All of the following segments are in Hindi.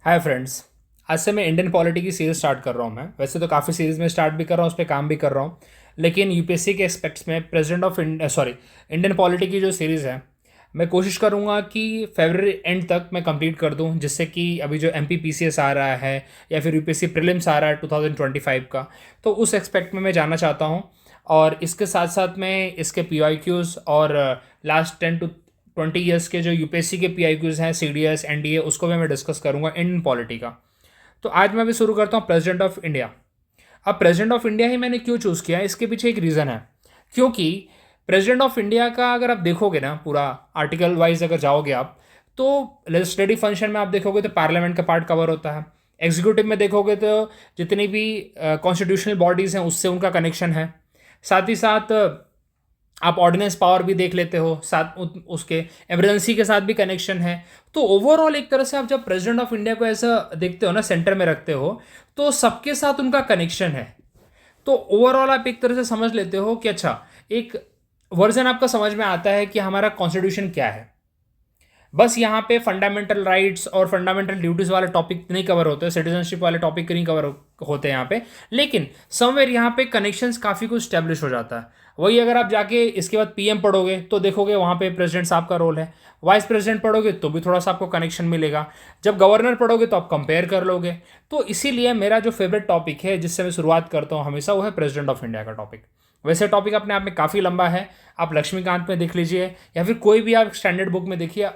Hi friends. आज से मैं इंडियन पॉलिटी की सीरीज़ स्टार्ट कर रहा हूँ। मैं वैसे तो काफ़ी सीरीज़ में स्टार्ट भी कर रहा हूँ, उस पर काम भी कर रहा हूँ, लेकिन यूपीएससी के एस्पेक्ट्स में प्रेसिडेंट ऑफ इंडियन पॉलिटी की जो सीरीज़ है, मैं कोशिश करूँगा कि फरवरी एंड तक मैं कंप्लीट कर दूँ, जिससे कि अभी जो एम आ रहा है या फिर यूपीएससी प्रीलिम्स आ रहा है 2025 का, तो उस एक्सपेक्ट में मैं जाना चाहता हूँ। और इसके साथ साथ मैं इसके पी और लास्ट 10 to 20 ईयर्स के जो यूपीएससी के पी हैं, सीडीएस एनडीए, उसको भी मैं डिस्कस करूंगा इंडियन पॉलिटी का। तो आज मैं भी शुरू करता हूँ प्रेसिडेंट ऑफ इंडिया। अब प्रेसिडेंट ऑफ इंडिया ही मैंने क्यों चूज़ किया, इसके पीछे एक रीज़न है। क्योंकि प्रेसिडेंट ऑफ इंडिया का अगर आप देखोगे ना, पूरा आर्टिकल वाइज अगर जाओगे आप, तो लेजिस्लेटिव फंक्शन में आप देखोगे तो पार्लियामेंट का पार्ट कवर होता है। एग्जीक्यूटिव में देखोगे तो जितनी भी कॉन्स्टिट्यूशनल बॉडीज़ हैं उससे उनका कनेक्शन है। साथ ही साथ आप ऑर्डिनेंस पावर भी देख लेते हो, साथ उसके इमरजेंसी के साथ भी कनेक्शन है। तो ओवरऑल एक तरह से आप जब प्रेसिडेंट ऑफ इंडिया को ऐसा देखते हो ना, सेंटर में रखते हो, तो सबके साथ उनका कनेक्शन है। तो ओवरऑल आप एक तरह से समझ लेते हो कि अच्छा, एक वर्जन आपका समझ में आता है कि हमारा कॉन्स्टिट्यूशन क्या है। बस यहाँ पे फंडामेंटल राइट्स और फंडामेंटल ड्यूटीज वाले टॉपिक नहीं कवर होते, सिटीजनशिप वाले टॉपिक नहीं कवर होते यहाँ पे, लेकिन समवेयर यहाँ पे कनेक्शंस काफ़ी कुछ स्टैब्लिश हो जाता है। वही अगर आप जाके इसके बाद पीएम पढ़ोगे तो देखोगे वहाँ पे प्रेसिडेंट साहब का रोल है। वाइस प्रेसिडेंट पढ़ोगे तो भी थोड़ा सा आपको कनेक्शन मिलेगा। जब गवर्नर पढ़ोगे तो आप कंपेयर कर लोगे। तो इसीलिए मेरा जो फेवरेट टॉपिक है जिससे मैं शुरुआत करता हूँ हमेशा, वो है प्रेसिडेंट ऑफ इंडिया का टॉपिक। वैसे टॉपिक अपने आप में काफ़ी लंबा है, आप लक्ष्मीकांत में देख लीजिए या फिर कोई भी आप स्टैंडर्ड बुक में देखिए,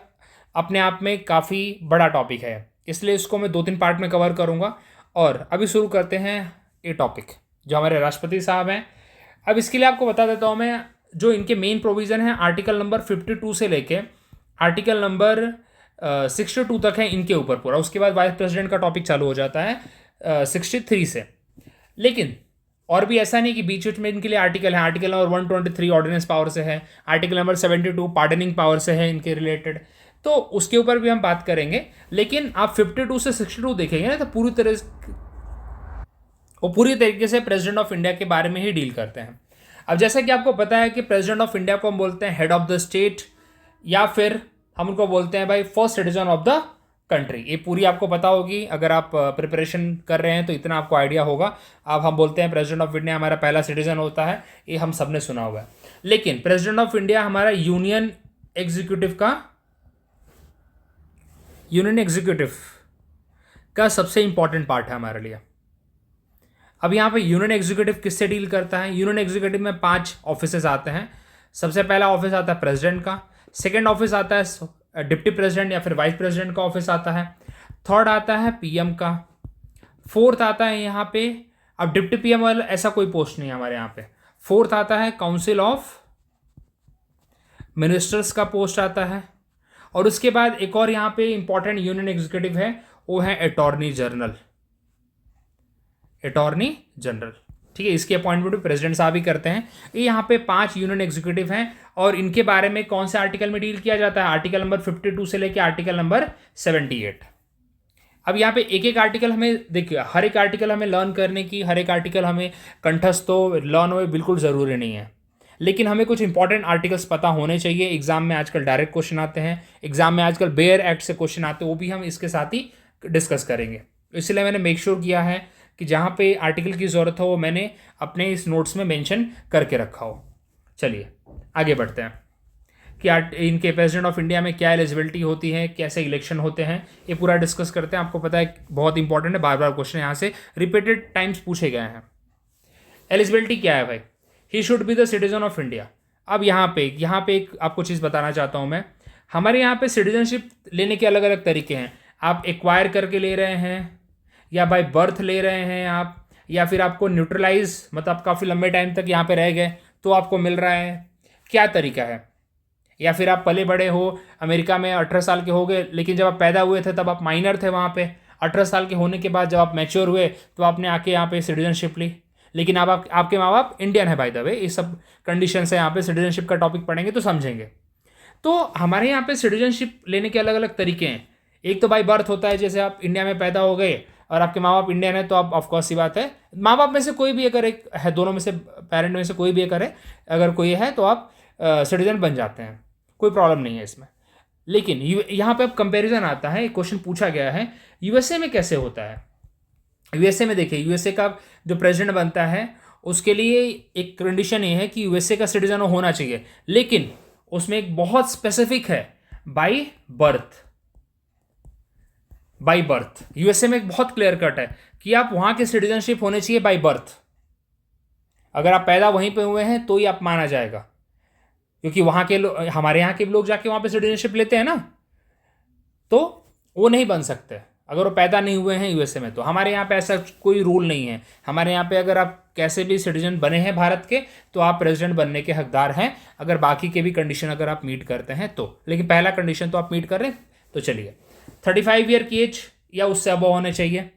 अपने आप में काफ़ी बड़ा टॉपिक है। इसलिए इसको मैं 2-3 पार्ट में कवर करूँगा। और अभी शुरू करते हैं ये टॉपिक, जो हमारे राष्ट्रपति साहब हैं। अब इसके लिए आपको बता देता हूँ मैं, जो इनके मेन प्रोविज़न है आर्टिकल नंबर 52 से लेके आर्टिकल नंबर 62 तक है इनके ऊपर पूरा। उसके बाद वाइस प्रेसिडेंट का टॉपिक चालू हो जाता है 63 से। लेकिन और भी ऐसा नहीं कि बीच बीच में इनके लिए आर्टिकल है। आर्टिकल नंबर 123 ऑर्डिनेंस पावर से है, आर्टिकल नंबर 72 पार्डनिंग पावर से है इनके रिलेटेड, तो उसके ऊपर भी हम बात करेंगे। लेकिन आप 52 से 62 देखेंगे ना, तो पूरी तरीके से प्रेसिडेंट ऑफ इंडिया के बारे में ही डील करते हैं। अब जैसा कि आपको पता है कि प्रेसिडेंट ऑफ इंडिया को हम बोलते हैं हेड ऑफ द स्टेट, या फिर हम उनको बोलते हैं भाई first citizen of the country. ये पूरी आपको पता होगी, अगर आप प्रिपरेशन कर रहे हैं तो इतना आपको आइडिया होगा। अब हम बोलते हैं प्रेसिडेंट ऑफ इंडिया हमारा पहला सिटीजन होता है, ये हम सब ने सुना हुआ है। लेकिन प्रेसिडेंट ऑफ इंडिया हमारा यूनियन एग्जीक्यूटिव का सबसे इंपॉर्टेंट पार्ट है हमारे लिए। अब यहाँ पे यूनियन एग्जीक्यूटिव किससे डील करता है? यूनियन एग्जीक्यूटिव में 5 ऑफिसेज आते हैं। सबसे पहला ऑफिस आता है प्रेसिडेंट का, सेकेंड ऑफिस आता है डिप्टी प्रेसिडेंट या फिर वाइस प्रेसिडेंट का ऑफिस आता है, थर्ड आता है पीएम का, फोर्थ आता है यहाँ पे, अब डिप्टी पीएम वाला ऐसा कोई पोस्ट नहीं है हमारे यहाँ पे, फोर्थ आता है काउंसिल ऑफ मिनिस्टर्स का पोस्ट आता है। और उसके बाद एक और यहाँ पे इंपॉर्टेंट यूनियन एग्जीक्यूटिव है, वो है अटॉर्नी जनरल। ठीक है, इसकी अपॉइंटमेंट भी प्रेसिडेंट साहब ही करते हैं। ये यहाँ पे 5 यूनियन एग्जीक्यूटिव हैं। और इनके बारे में कौन से आर्टिकल में डील किया जाता है? आर्टिकल नंबर 52 से लेकर आर्टिकल नंबर 78। अब यहाँ पे एक एक आर्टिकल हमें देखिए, हर एक आर्टिकल हमें लर्न करने की, हर एक आर्टिकल हमें कंठस्थ हो, लर्न हो, बिल्कुल ज़रूरी नहीं है। लेकिन हमें कुछ इंपॉर्टेंट आर्टिकल्स पता होने चाहिए। एग्जाम में आजकल डायरेक्ट क्वेश्चन आते हैं, एग्जाम में आजकल बेयर एक्ट से क्वेश्चन आते हैं, वो भी हम इसके साथ ही डिस्कस करेंगे। इसलिए मैंने मेक श्योर किया है कि जहाँ पे आर्टिकल की ज़रूरत हो वो मैंने अपने इस नोट्स में मेंशन करके रखा हो। चलिए आगे बढ़ते हैं कि इनके प्रेसिडेंट ऑफ इंडिया में क्या एलिजिबिलिटी होती है, कैसे इलेक्शन होते हैं, ये पूरा डिस्कस करते हैं। आपको पता है बहुत इंपॉर्टेंट है, बार बार क्वेश्चन यहाँ से रिपीटेड टाइम्स पूछे गए हैं। एलिजिबिलिटी क्या है भाई? He should be the citizen of India. अब यहाँ पे एक आपको चीज़ बताना चाहता हूँ मैं। हमारे यहाँ पे सिटीजनशिप लेने के अलग अलग तरीके हैं। आप एक्वायर करके ले रहे हैं, या बाय बर्थ ले रहे हैं आप, या फिर आपको न्यूट्रलाइज, मतलब काफ़ी लंबे टाइम तक यहाँ पे रह गए तो आपको मिल रहा है, क्या तरीका है? या फिर आप पले बड़े हो अमेरिका में, 18 साल के हो गए, लेकिन जब आप पैदा हुए थे तब आप माइनर थे वहाँ पे, 18 साल के होने के बाद जब आप मैच्योर हुए तो आपने आके यहाँ पे सिटीजनशिप ली, लेकिन अब आपके माँ बाप इंडियन है बाय द वे। ये सब कंडीशन है, यहाँ पे सिटीजनशिप का टॉपिक पढ़ेंगे तो समझेंगे। तो हमारे यहाँ पे सिटीजनशिप लेने के अलग अलग तरीके हैं। एक तो बाई बर्थ होता है, जैसे आप इंडिया में पैदा हो गए और आपके माँ बाप इंडियन है तो आप ऑफकोर्स सी बात है, माँ बाप में से कोई भी अगर एक है, दोनों में से, पेरेंट में से कोई भी अगर है, अगर कोई है तो आप सिटीजन बन जाते हैं, कोई प्रॉब्लम नहीं है इसमें। लेकिन यहाँ पे अब कंपैरिजन आता है, एक क्वेश्चन पूछा गया है यूएसए में कैसे होता है। यूएसए में देखिए, यूएसए का जो प्रेसिडेंट बनता है उसके लिए एक कंडीशन ये है कि यूएसए का सिटीजन होना चाहिए, लेकिन उसमें एक बहुत स्पेसिफिक है, by birth. By birth USA में एक बहुत क्लियर कट है कि आप वहां के सिटीजनशिप होने चाहिए बाई बर्थ। अगर आप पैदा वहीं पे हुए हैं तो ही आप माना जाएगा, क्योंकि वहां के लोग, हमारे यहाँ के लोग जाके वहां पे सिटीजनशिप लेते हैं ना, तो वो नहीं बन सकते अगर वो पैदा नहीं हुए हैं यूएसए में। तो हमारे यहाँ पे ऐसा कोई रूल नहीं है। हमारे यहाँ पे अगर आप कैसे भी सिटीजन बने हैं भारत के तो आप प्रेसिडेंट बनने के हकदार हैं, अगर बाकी के भी कंडीशन अगर आप मीट करते हैं तो। लेकिन पहला कंडीशन तो आप मीट कर रहे हैं, तो चलिए 35 ईयर की एज या उससे अबव होने चाहिए।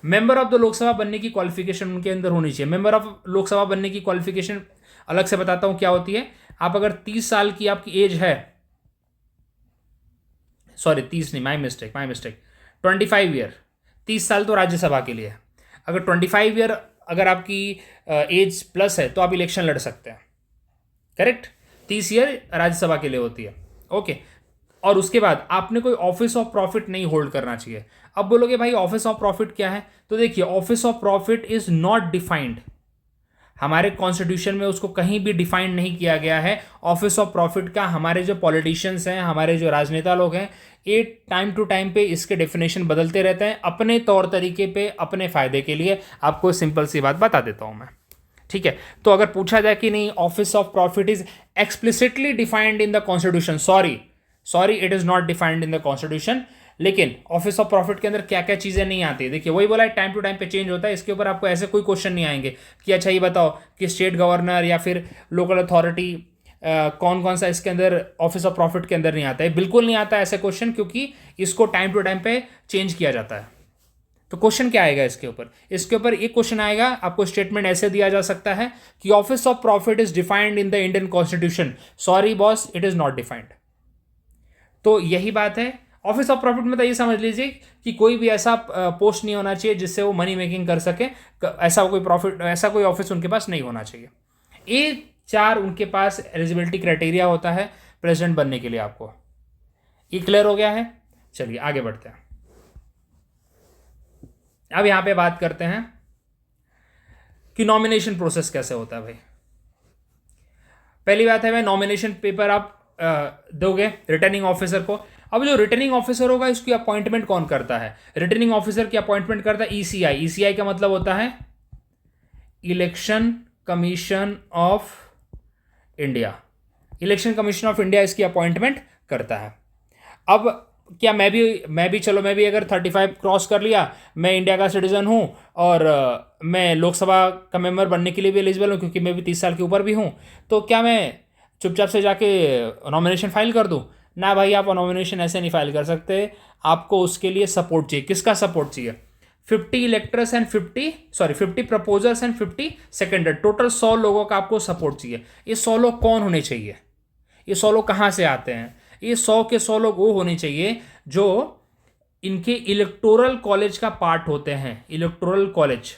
मेंबर ऑफ द लोकसभा बनने की क्वालिफिकेशन उनके अंदर होनी चाहिए। मेंबर ऑफ लोकसभा बनने की क्वालिफिकेशन अलग से बताता हूं क्या होती है। आप अगर 30 साल की आपकी एज है, सॉरी 30 नहीं, माई मिस्टेक 25 ईयर, 30 साल तो राज्यसभा के लिए है। अगर 25 ईयर अगर आपकी एज प्लस है तो आप इलेक्शन लड़ सकते हैं, करेक्ट। 30 ईयर राज्यसभा के लिए होती है, ओके। और उसके बाद आपने कोई ऑफिस ऑफ प्रॉफिट नहीं होल्ड करना चाहिए। अब बोलोगे भाई ऑफिस ऑफ प्रॉफिट क्या है, तो देखिए office of profit is not defined, हमारे कॉन्स्टिट्यूशन में उसको कहीं भी डिफाइंड नहीं किया गया है ऑफिस ऑफ प्रॉफिट का। हमारे जो पॉलिटिशियंस हैं, हमारे जो राजनेता लोग हैं, ये टाइम टू टाइम पे इसके डेफिनेशन बदलते रहते हैं अपने तौर तरीके पे, अपने फायदे के लिए। आपको सिंपल सी बात बता देता हूं मैं, ठीक है। तो अगर पूछा जाए कि नहीं office of profit is explicitly defined in the constitution, sorry it is not defined in the constitution. लेकिन ऑफिस ऑफ प्रॉफिट के अंदर क्या क्या चीजें नहीं आती, देखिए वही बोला है टाइम टू टाइम पे चेंज होता है। इसके ऊपर आपको ऐसे कोई क्वेश्चन नहीं आएंगे कि अच्छा ये बताओ कि स्टेट गवर्नर या फिर लोकल अथॉरिटी कौन कौन सा इसके अंदर ऑफिस ऑफ प्रॉफिट के अंदर नहीं आता है। बिल्कुल नहीं आता है ऐसे क्वेश्चन, क्योंकि इसको टाइम टू टाइम पे चेंज किया जाता है। तो क्वेश्चन क्या आएगा इसके ऊपर, इसके ऊपर एक क्वेश्चन आएगा, आपको स्टेटमेंट ऐसे दिया जा सकता है कि office of profit is defined in the Indian constitution, sorry boss it is not defined. तो यही बात है। ऑफिस ऑफ प्रॉफिट में तो ये समझ लीजिए कि कोई भी ऐसा पोस्ट नहीं होना चाहिए जिससे वो मनी मेकिंग कर सके, ऐसा कोई प्रॉफिट, ऐसा कोई ऑफिस उनके पास नहीं होना चाहिए। ये 4 उनके पास एलिजिबिलिटी क्राइटेरिया होता है प्रेसिडेंट बनने के लिए। आपको ये क्लियर हो गया है। चलिए आगे बढ़ते हैं। अब यहां पे बात करते हैं कि नॉमिनेशन प्रोसेस कैसे होता है भाई। पहली बात है भाई, नॉमिनेशन पेपर आप दोगे रिटर्निंग ऑफिसर को। अब जो रिटर्निंग ऑफिसर होगा इसकी अपॉइंटमेंट कौन करता है, रिटर्निंग ऑफिसर की अपॉइंटमेंट करता है ईसीआई। ईसीआई का मतलब होता है election commission of India. Election commission of India इसकी अपॉइंटमेंट करता है। अब क्या मैं भी अगर 35 क्रॉस कर लिया, मैं इंडिया का सिटीजन हूं और मैं लोकसभा का मेंबर बनने के लिए भी एलिजिबल हूं क्योंकि मैं भी 30 साल के ऊपर भी हूं, तो क्या मैं चुपचाप से जाके नॉमिनेशन फाइल कर दूं? ना भाई, आप नॉमिनेशन ऐसे नहीं फाइल कर सकते। आपको उसके लिए सपोर्ट चाहिए। किसका सपोर्ट चाहिए? 50 electors and 50 proposers and 50 सेकेंडर, total 100 लोगों का आपको सपोर्ट चाहिए। ये 100 लोग कौन होने चाहिए? ये 100 लोग कहाँ से आते हैं? ये 100 के 100 लोग वो होने चाहिए जो इनके इलेक्टोरल कॉलेज का पार्ट होते हैं। इलेक्टोरल कॉलेज,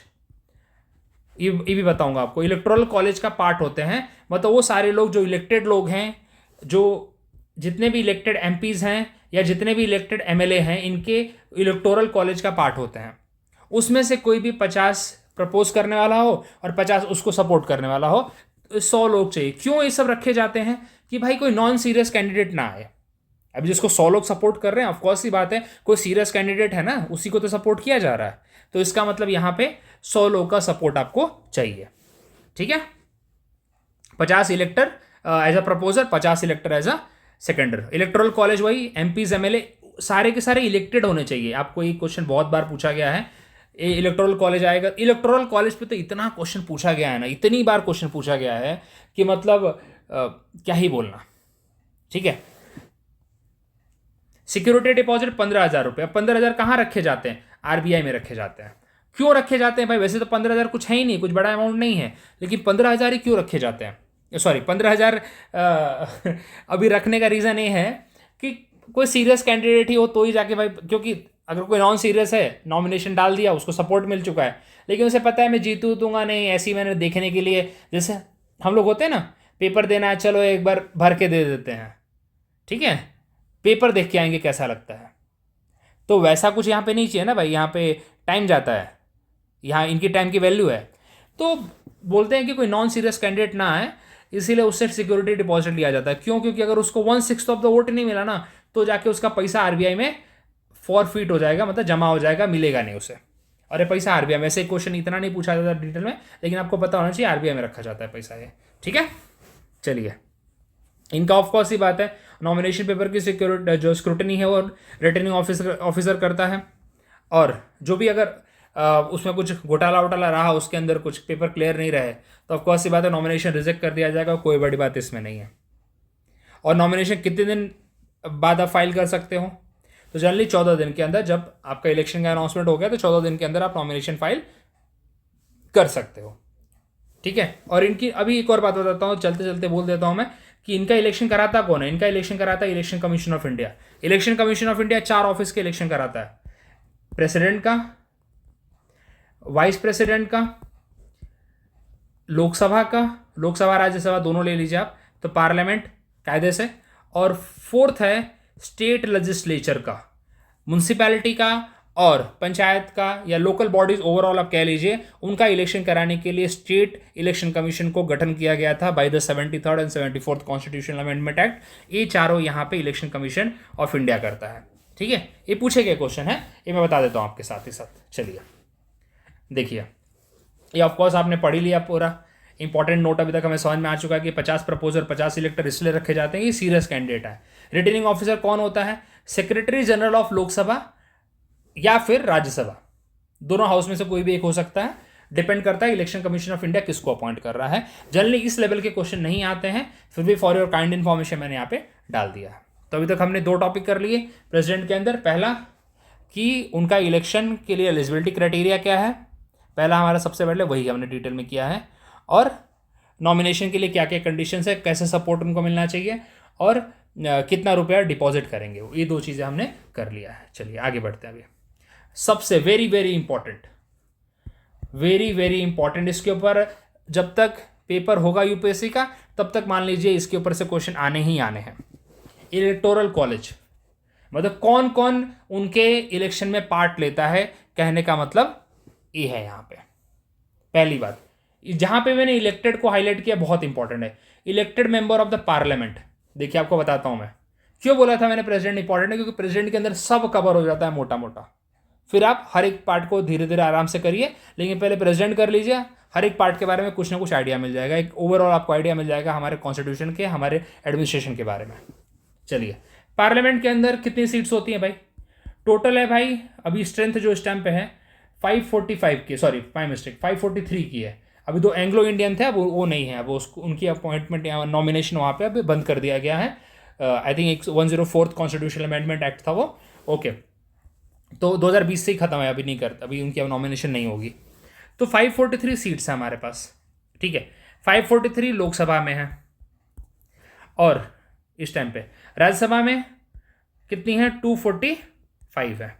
ये भी बताऊंगा आपको। इलेक्टोरल कॉलेज का पार्ट होते हैं, मतलब वो सारे लोग जो इलेक्टेड लोग हैं, जो जितने भी इलेक्टेड एमपीज हैं या जितने भी इलेक्टेड एमएलए हैं, इनके इलेक्टोरल कॉलेज का पार्ट होते हैं। उसमें से कोई भी 50 प्रपोज करने वाला हो और 50 उसको सपोर्ट करने वाला हो, 100 लोग चाहिए। क्यों ये सब रखे जाते हैं? कि भाई कोई नॉन सीरियस कैंडिडेट ना आए। अभी जिसको 100 लोग सपोर्ट कर रहे हैं, ऑफकोर्स ही बात है कोई सीरियस कैंडिडेट है ना, उसी को तो सपोर्ट किया जा रहा है। तो इसका मतलब यहां पे 100 लोग का सपोर्ट आपको चाहिए, ठीक है। 50 elector as a proposer, 50 elector as a seconder. Electoral college वही एमपीज एमएलए सारे के सारे इलेक्टेड होने चाहिए। आपको ये क्वेश्चन बहुत बार पूछा गया है, इलेक्टोरल कॉलेज आएगा। इलेक्टोरल कॉलेज पे तो इतना क्वेश्चन पूछा गया है ना, इतनी बार क्वेश्चन पूछा गया है कि मतलब क्या ही बोलना, ठीक है। सिक्योरिटी डिपॉजिट 15,000 रुपये। 15,000 कहाँ रखे जाते हैं? आरबीआई में रखे जाते हैं। क्यों रखे जाते हैं भाई? वैसे तो 15,000 कुछ है ही नहीं, कुछ बड़ा अमाउंट नहीं है, लेकिन 15,000 ही क्यों रखे जाते हैं? सॉरी 15,000 अभी रखने का रीज़न ये है कि कोई सीरियस कैंडिडेट ही हो तो ही जाके भाई, क्योंकि अगर कोई नॉन सीरियस है, नॉमिनेशन डाल दिया, उसको सपोर्ट मिल चुका है, लेकिन उसे पता है मैं जीतूंगा नहीं, ऐसी मैंने देखने के लिए, जैसे हम लोग होते हैं ना, पेपर देना है, चलो एक बार भर के दे देते हैं, ठीक है, पेपर देख के आएंगे कैसा लगता है। तो वैसा कुछ यहाँ पे नहीं चाहिए ना भाई, यहाँ पे टाइम जाता है, यहाँ इनकी टाइम की वैल्यू है। तो बोलते हैं कि कोई नॉन सीरियस कैंडिडेट ना आए, इसीलिए उससे सिक्योरिटी डिपॉजिट लिया जाता है। क्यों? क्योंकि अगर उसको 1/6 ऑफ द वोट नहीं मिला ना, तो जाके उसका पैसा आरबीआई में फॉरफिट हो जाएगा, मतलब जमा हो जाएगा, मिलेगा नहीं उसे। और ये पैसा आरबीआई में, ऐसे क्वेश्चन इतना नहीं पूछा जाता डिटेल में, लेकिन आपको पता होना चाहिए आरबीआई में रखा जाता है पैसा ये। ठीक है, चलिए। इनका ऑफकोर्स ही बात है, नॉमिनेशन पेपर की सिक्योरिटी जो स्क्रूटनी है वो रिटर्निंग ऑफिसर करता है। और जो भी अगर उसमें कुछ घोटाला वोटाला रहा, उसके अंदर कुछ पेपर क्लियर नहीं रहे, तो ऑफकोर्स सी बात है नॉमिनेशन रिजेक्ट कर दिया जाएगा, कोई बड़ी बात इसमें नहीं है। और नॉमिनेशन कितने दिन बाद आप फाइल कर सकते हो? तो जनरली 14 दिन के अंदर, जब आपका इलेक्शन का अनाउंसमेंट हो गया तो 14 दिन के अंदर आप नॉमिनेशन फाइल कर सकते हो। ठीक है। और इनकी अभी एक और बात बताता हूँ, चलते चलते बोल देता हूँ मैं, कि इनका इलेक्शन कराता कौन है? इनका इलेक्शन कराता है election commission of India. Election commission of India 4 office के इलेक्शन कराता है, प्रेसिडेंट का, वाइस प्रेसिडेंट का, लोकसभा का, लोकसभा राज्यसभा दोनों ले लीजिए आप, तो पार्लियामेंट कायदे से। और फोर्थ है स्टेट लेजिस्लेचर का, म्यूनसिपैलिटी का और पंचायत का या लोकल बॉडीज ओवरऑल आप कह लीजिए, उनका इलेक्शन कराने के लिए स्टेट इलेक्शन कमीशन को गठन किया गया था by the 73rd and 74th constitutional amendment act. ये चारों यहाँ पे इलेक्शन कमीशन ऑफ इंडिया करता है। ठीक है, ये पूछे गए क्वेश्चन है, ये मैं बता देता हूँ आपके साथ ही साथ। चलिए देखिए, ये ऑफकोर्स आपने पढ़ ही लिया पूरा। इंपॉर्टेंट नोट अभी तक हमें समझ में आ चुका है कि 50 प्रपोजर 50 इलेक्टर इसलिए रखे जाते हैं, ये सीरियस कैंडिडेट है। रिटर्निंग ऑफिसर कौन होता है? सेक्रेटरी जनरल ऑफ लोकसभा या फिर राज्यसभा, दोनों हाउस में से कोई भी एक हो सकता है, डिपेंड करता है इलेक्शन कमीशन ऑफ इंडिया किसको अपॉइंट कर रहा है। जनरली इस लेवल के क्वेश्चन नहीं आते हैं, फिर भी फॉर योर काइंड इन्फॉर्मेशन मैंने यहाँ पे डाल दिया है। तो अभी तक हमने 2 टॉपिक कर लिए प्रेसिडेंट के अंदर। पहला कि उनका इलेक्शन के लिए एलिजिबिलिटी क्राइटेरिया क्या है, पहला हमारा सबसे पहले वही हमने डिटेल में किया है। और नॉमिनेशन के लिए क्या क्या कंडीशंस है, कैसे सपोर्ट उनको मिलना चाहिए, और कितना रुपया डिपॉजिट करेंगे, ये 2 चीज़ें हमने कर लिया है। चलिए आगे बढ़ते हैं। अभी सबसे वेरी वेरी इंपॉर्टेंट, इसके ऊपर जब तक पेपर होगा यूपीएससी का, तब तक मान लीजिए इसके ऊपर से क्वेश्चन आने ही आने हैं। इलेक्टोरल कॉलेज, मतलब कौन कौन उनके इलेक्शन में पार्ट लेता है, कहने का मतलब ये है। यहाँ पे पहली बात, जहाँ पे मैंने इलेक्टेड को हाईलाइट किया, बहुत इंपॉर्टेंट है, elected member of the parliament. देखिए आपको बताता हूँ मैं क्यों बोला था मैंने प्रेसिडेंट इंपॉर्टेंट है, क्योंकि प्रेसिडेंट के अंदर सब कवर हो जाता है मोटा मोटा। फिर आप हर एक पार्ट को धीरे धीरे आराम से करिए, लेकिन पहले प्रेसिडेंट कर लीजिए, हर एक पार्ट के बारे में कुछ ना कुछ आइडिया मिल जाएगा, एक ओवरऑल आपको आइडिया मिल जाएगा हमारे कॉन्स्टिट्यूशन के, हमारे एडमिनिस्ट्रेशन के बारे में। चलिए, पार्लियामेंट के अंदर कितनी सीट्स होती हैं भाई? टोटल है भाई, अभी स्ट्रेंथ जो इस टाइम पे है 545 की, सॉरी 543 की है। अभी 2 एंग्लो इंडियन थे, अब वो नहीं है, अब उसको उनकी अपॉइंटमेंट या नॉमिनेशन वहाँ पे अब बंद कर दिया गया है। आई थिंक एक 104th कॉन्स्टिट्यूशनल अमेंडमेंट एक्ट था वो। ओके, तो 2020 से ही खत्म है, अभी नहीं करता, अभी उनकी अब नॉमिनेशन नहीं होगी। तो 543 सीट्स हैं हमारे पास। ठीक है, 543 लोकसभा में है, और इस टाइम पे राज्यसभा में कितनी है? 245 है।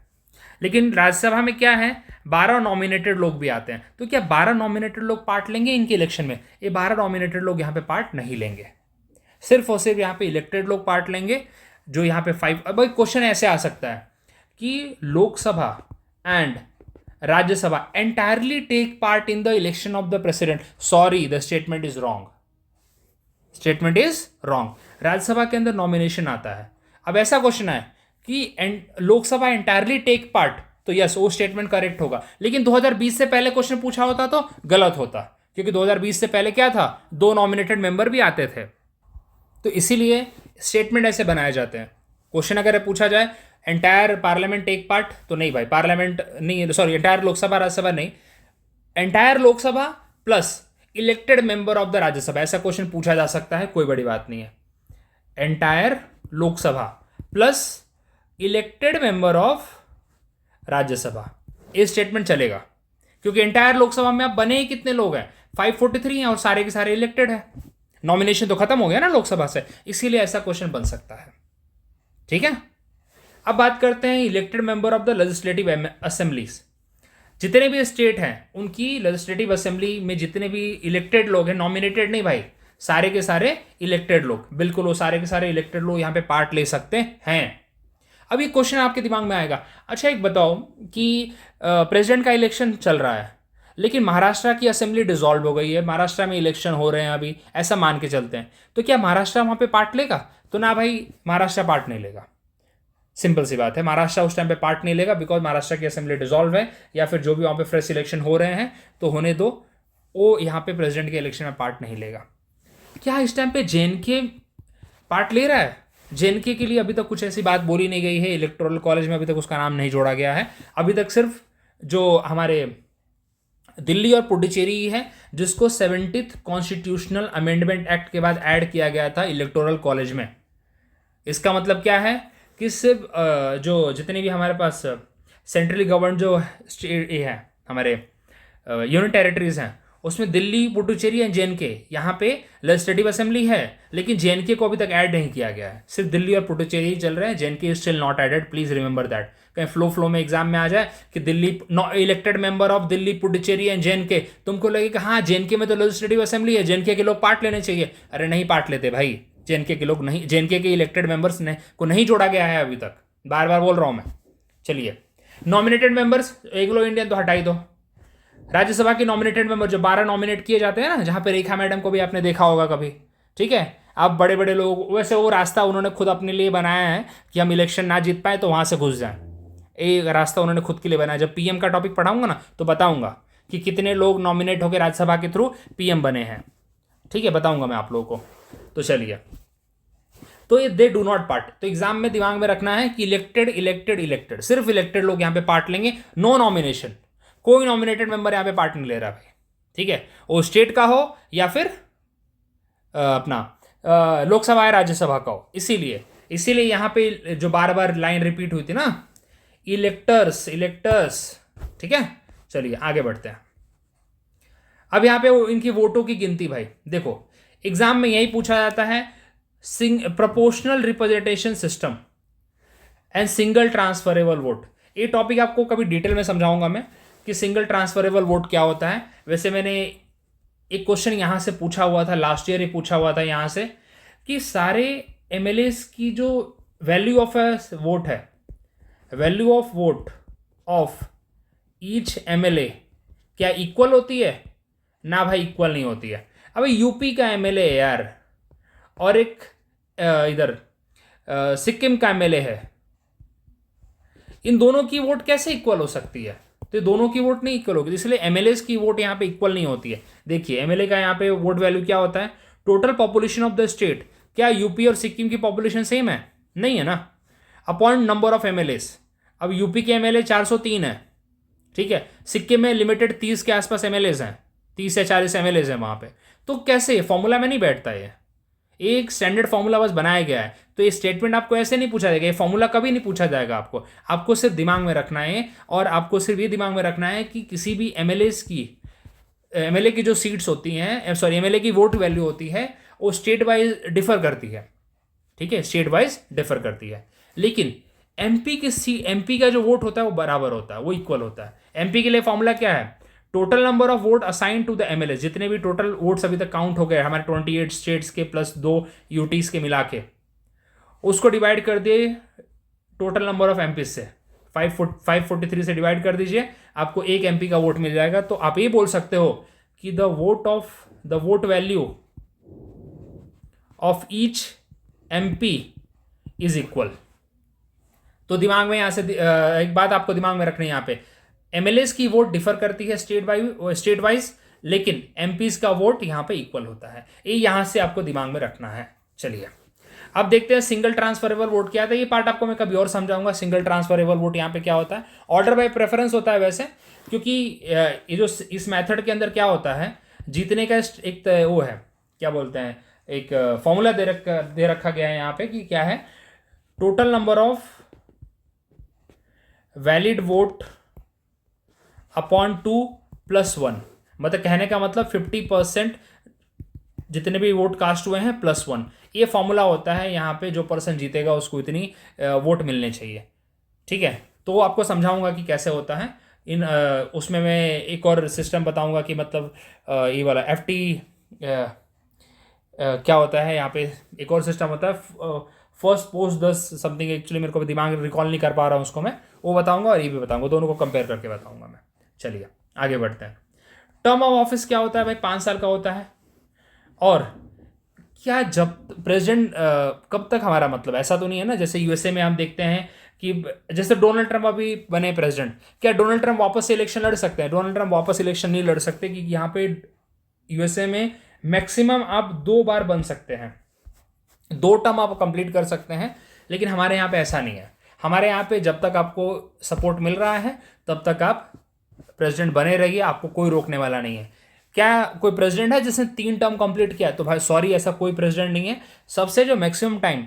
लेकिन राज्यसभा में क्या है, 12 नॉमिनेटेड लोग भी आते हैं। तो क्या 12 नॉमिनेटेड लोग पार्ट लेंगे इनके इलेक्शन में? ये 12 नॉमिनेटेड लोग यहाँ पे पार्ट नहीं लेंगे, सिर्फ और सिर्फ यहाँ पे इलेक्टेड लोग पार्ट लेंगे, जो यहाँ पे 5। अब क्वेश्चन ऐसे आ सकता है कि Lok Sabha and Rajya Sabha entirely take part in the election of the president. Sorry, the statement is wrong, statement is wrong. Rajya Sabha के अंदर नॉमिनेशन आता है। अब ऐसा क्वेश्चन है कि लोकसभा एंटायरली टेक पार्ट, तो यस वो स्टेटमेंट करेक्ट होगा। लेकिन 2020 से पहले क्वेश्चन पूछा होता तो गलत होता, क्योंकि 2020 से पहले क्या था, 2 नॉमिनेटेड मेंबर भी आते थे। तो इसीलिए स्टेटमेंट ऐसे बनाए जाते हैं। क्वेश्चन अगर पूछा जाए एंटायर पार्लियामेंट टेक पार्ट, तो नहीं भाई, पार्लियामेंट नहीं, सॉरी एंटायर लोकसभा राज्यसभा नहीं, entire Lok Sabha plus elected member of the Rajya Sabha, ऐसा क्वेश्चन पूछा जा सकता है, कोई बड़ी बात नहीं है। Entire Lok Sabha plus elected member of Rajya Sabha, ये स्टेटमेंट चलेगा, क्योंकि एंटायर लोकसभा में अब बने ही कितने लोग हैं, 543 हैं, और सारे के सारे इलेक्टेड हैं। नॉमिनेशन तो खत्म हो गया ना लोकसभा से, इसीलिए ऐसा क्वेश्चन बन सकता है। ठीक है, अब बात करते हैं elected member of the legislative assemblies. जितने भी स्टेट हैं उनकी लेजिस्लेटिव असेंबली में जितने भी इलेक्टेड लोग हैं, नॉमिनेटेड नहीं भाई, सारे के सारे इलेक्टेड लोग, बिल्कुल वो सारे के सारे इलेक्टेड लोग यहाँ पे पार्ट ले सकते हैं। अब ये क्वेश्चन आपके दिमाग में आएगा, अच्छा एक बताओ कि प्रेसिडेंट का इलेक्शन चल रहा है लेकिन महाराष्ट्र की असेंबली डिसॉल्व हो गई है, महाराष्ट्र में इलेक्शन हो रहे हैं अभी, ऐसा मान के चलते हैं, तो क्या महाराष्ट्र वहाँ पे पार्ट लेगा? तो ना भाई, महाराष्ट्र पार्ट नहीं लेगा। सिंपल सी बात है, महाराष्ट्र उस टाइम पे पार्ट नहीं लेगा, बिकॉज महाराष्ट्र की असेंबली डिसॉल्व है, या फिर जो भी वहाँ पे फ्रेश इलेक्शन हो रहे हैं तो होने दो, वो यहाँ पे प्रेसिडेंट के इलेक्शन में पार्ट नहीं लेगा। क्या इस टाइम पे जेएनके पार्ट ले रहा है? जेएनके के लिए अभी तक कुछ ऐसी बात बोली नहीं गई है, इलेक्टोरल कॉलेज में अभी तक उसका नाम नहीं जोड़ा गया है। अभी तक सिर्फ जो हमारे दिल्ली और पुडुचेरी है जिसको 70th कॉन्स्टिट्यूशनल अमेंडमेंट एक्ट के बाद ऐड किया गया था इलेक्टोरल कॉलेज में। इसका मतलब क्या है कि सिर्फ जो जितने भी हमारे पास सेंट्रली गवर्न जो स्टेट है, हमारे यूनियन टेरिटरीज हैं, उसमें दिल्ली, पुडुचेरी एंड जेएनके यहाँ पे लेजिस्लेटिव असेंबली है, लेकिन जेएनके को अभी तक ऐड नहीं किया गया है। सिर्फ दिल्ली और पुडुचेरी ही चल रहे हैं, J and K is still not added. Please remember that, कहीं फ्लो में एग्जाम में आ जाए कि Delhi elected member of Delhi, Puducherry and J and K, तुमको लगे कि हाँ जेएनके में तो लेजिस्लेटिव असेंबली है, जेएनके के लोग पार्ट लेने चाहिए। अरे नहीं पार्ट लेते भाई, जेएनके के लोग नहीं, जेएनके के इलेक्टेड मेंबर्स को नहीं जोड़ा गया है अभी तक, बार बार बोल रहा हूँ मैं। चलिए, नॉमिनेटेड मेंबर्स, एंग्लो इंडियन तो हटा ही दो। राज्यसभा के नॉमिनेटेड मेंबर जो 12 नॉमिनेट किए जाते हैं ना, जहाँ पे रेखा मैडम को भी आपने देखा होगा कभी, ठीक है। अब बड़े बड़े लोग, वैसे वो रास्ता उन्होंने खुद अपने लिए बनाया है कि हम इलेक्शन ना जीत पाए तो वहाँ से घुस जाएं। एक रास्ता उन्होंने खुद के लिए बनाया। जब पीएम का टॉपिक पढ़ाऊंगा ना तो बताऊंगा कि कितने लोग नॉमिनेट होकर राज्यसभा के थ्रू पीएम बने हैं, ठीक है, बताऊंगा मैं आप लोगों को। तो चलिए, तो ये दे डू नॉट पार्ट, तो एग्जाम में दिमाग में रखना है कि इलेक्टेड इलेक्टेड इलेक्टेड, सिर्फ इलेक्टेड लोग यहाँ पे पार्ट लेंगे, नो नॉमिनेशन। कोई नॉमिनेटेड मेंबर यहाँ पे पार्ट नहीं ले रहा भाई, ठीक है, वो स्टेट का हो या फिर अपना लोकसभा या राज्यसभा का हो। इसीलिए यहाँ पे जो बार बार लाइन रिपीट हुई थी ना, इलेक्टर्स इलेक्टर्स, ठीक है। चलिए आगे बढ़ते हैं। अब यहाँ पे इनकी वोटों की गिनती, भाई देखो एग्जाम में यही पूछा जाता है, proportional representation system and single transferable vote. ये टॉपिक आपको कभी डिटेल में समझाऊंगा मैं कि सिंगल ट्रांसफरेबल वोट क्या होता है। वैसे मैंने एक क्वेश्चन यहाँ से पूछा हुआ था, लास्ट ईयर ही पूछा हुआ था यहाँ से, कि सारे एमएलएस की जो वैल्यू ऑफ वोट है, value of vote of each MLA क्या इक्वल होती है? ना भाई, इक्वल नहीं होती है। अब यूपी का एमएलए है यार, और एक इधर सिक्किम का एमएलए है, इन दोनों की वोट कैसे इक्वल हो सकती है? तो दोनों की वोट नहीं इक्वल होगी, इसलिए एमएलएस की वोट यहाँ पे इक्वल नहीं होती है। देखिए एमएलए का यहाँ पे वोट वैल्यू क्या होता है, total population of the state. क्या यूपी और सिक्किम की पॉपुलेशन सेम है? नहीं है ना। अपॉन नंबर ऑफ एमएलएस, अब यूपी के एमएलए 403 है, ठीक है, सिक्किम में लिमिटेड 30 के आसपास एमएलएस हैं, 30 या 40 एमएलएस हैं वहाँ पे। तो कैसे फॉर्मूला में नहीं बैठता है, एक स्टैंडर्ड फॉर्मूला बस बनाया गया है। तो ये स्टेटमेंट आपको ऐसे नहीं पूछा जाएगा, ये फॉर्मूला कभी नहीं पूछा जाएगा आपको सिर्फ दिमाग में रखना है। और आपको सिर्फ ये दिमाग में रखना है कि किसी भी एमएलए की जो सीट्स होती हैं, सॉरी एमएलए की वोट वैल्यू होती है, वो स्टेट वाइज डिफर करती है, ठीक है, स्टेट वाइज डिफर करती है। लेकिन एमपी का जो वोट होता है वो बराबर होता है, वो इक्वल होता है। एमपी के लिए फॉर्मूला क्या है, total number of vote assign to the MLA, जितने भी टोटल वोट्स अभी तक काउंट हो गए हमारे 28 स्टेट्स के प्लस 2 यूटीज के मिला के, उसको डिवाइड कर दिए टोटल नंबर ऑफ एमपी से, 543 से डिवाइड कर दीजिए, आपको एक एमपी का वोट मिल जाएगा। तो आप ये बोल सकते हो कि the vote value of each MP is equal. तो दिमाग में यहां से एक बात आपको दिमाग में रखनी है, यहाँ पे एमएलएस की वोट डिफर करती है स्टेट वाइज, लेकिन एमपीज का वोट यहां पे इक्वल होता है। ये यहां से आपको दिमाग में रखना है। चलिए अब देखते हैं सिंगल ट्रांसफरेबल वोट क्या था। ये पार्ट आपको मैं कभी और समझाऊंगा, सिंगल ट्रांसफरेबल वोट यहाँ पे क्या होता है। ऑर्डर बाय प्रेफरेंस होता है वैसे, क्योंकि ये जो इस मेथड के अंदर क्या होता है, जीतने का एक वो है, क्या बोलते हैं, एक फॉर्मूला दे रखा गया है यहाँ पे कि क्या है, total number of valid vote upon 2+1, मतलब कहने का मतलब 50% जितने भी वोट कास्ट हुए हैं +1। ये फॉर्मूला होता है यहाँ पे, जो पर्सन जीतेगा उसको इतनी वोट मिलने चाहिए, ठीक है। तो वो आपको समझाऊंगा कि कैसे होता है उसमें मैं एक और सिस्टम बताऊंगा कि मतलब ये वाला FT क्या होता है यहाँ पे, एक और सिस्टम होता है फर्स्ट पोस्ट 10 समथिंग, एक्चुअली मेरे को दिमाग रिकॉल नहीं कर पा रहा हूँ उसको, मैं वो बताऊंगा और ये भी बताऊंगा, दोनों को कंपेयर करके बताऊंगा मैं। चलिए आगे बढ़ते हैं। टर्म ऑफ ऑफिस क्या होता है भाई, 5 साल का होता है। और क्या जब प्रेसिडेंट कब तक, हमारा मतलब ऐसा तो नहीं है ना जैसे यूएसए में हम देखते हैं कि जैसे डोनाल्ड ट्रंप अभी बने प्रेसिडेंट, क्या डोनाल्ड ट्रंप वापस से इलेक्शन लड़ सकते हैं? डोनाल्ड ट्रंप वापस इलेक्शन नहीं लड़ सकते, क्योंकि यहाँ पे यूएसए में मैक्सिमम आप 2 बार बन सकते हैं, 2 टर्म आप कंप्लीट कर सकते हैं। लेकिन हमारे यहाँ पे ऐसा नहीं है। हमारे यहाँ पे जब तक आपको सपोर्ट मिल रहा है तब तक आप प्रेसिडेंट बने रहिए, आपको कोई रोकने वाला नहीं है। क्या कोई प्रेसिडेंट है जिसने 3 टर्म कंप्लीट किया? तो भाई सॉरी, ऐसा कोई प्रेसिडेंट नहीं है। सबसे जो मैक्सिमम टाइम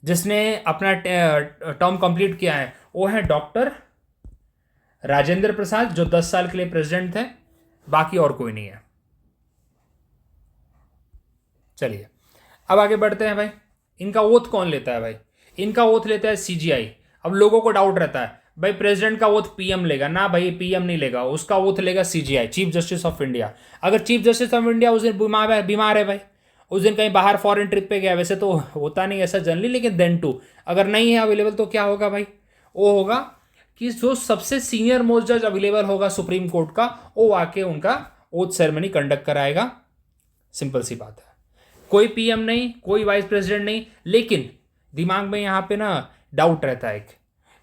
जिसने अपना टर्म कंप्लीट किया है वो है डॉक्टर राजेंद्र प्रसाद, जो 10 साल के लिए प्रेसिडेंट थे, बाकी और कोई नहीं है। चलिए अब आगे बढ़ते हैं भाई। इनका ओथ कौन लेता है भाई? इनका ओथ लेता है सीजीआई। अब लोगों को डाउट रहता है भाई प्रेसिडेंट का ओथ पीएम लेगा ना? भाई पीएम नहीं लेगा, उसका ओथ लेगा CGI, chief justice of India. अगर चीफ जस्टिस ऑफ इंडिया उस दिन बीमार है भाई, उस दिन कहीं बाहर फॉरेन ट्रिप पे गया, वैसे तो होता नहीं ऐसा जनरली, लेकिन देन टू अगर नहीं है अवेलेबल तो क्या होगा भाई? वो होगा कि जो सबसे सीनियर मोस्ट जज अवेलेबल होगा सुप्रीम कोर्ट का, वो आके उनका ओथ सेरेमनी कंडक्ट कराएगा। सिंपल सी बात है। कोई पीएम नहीं, कोई वाइस प्रेसिडेंट नहीं। लेकिन दिमाग में यहाँ पे ना डाउट रहता है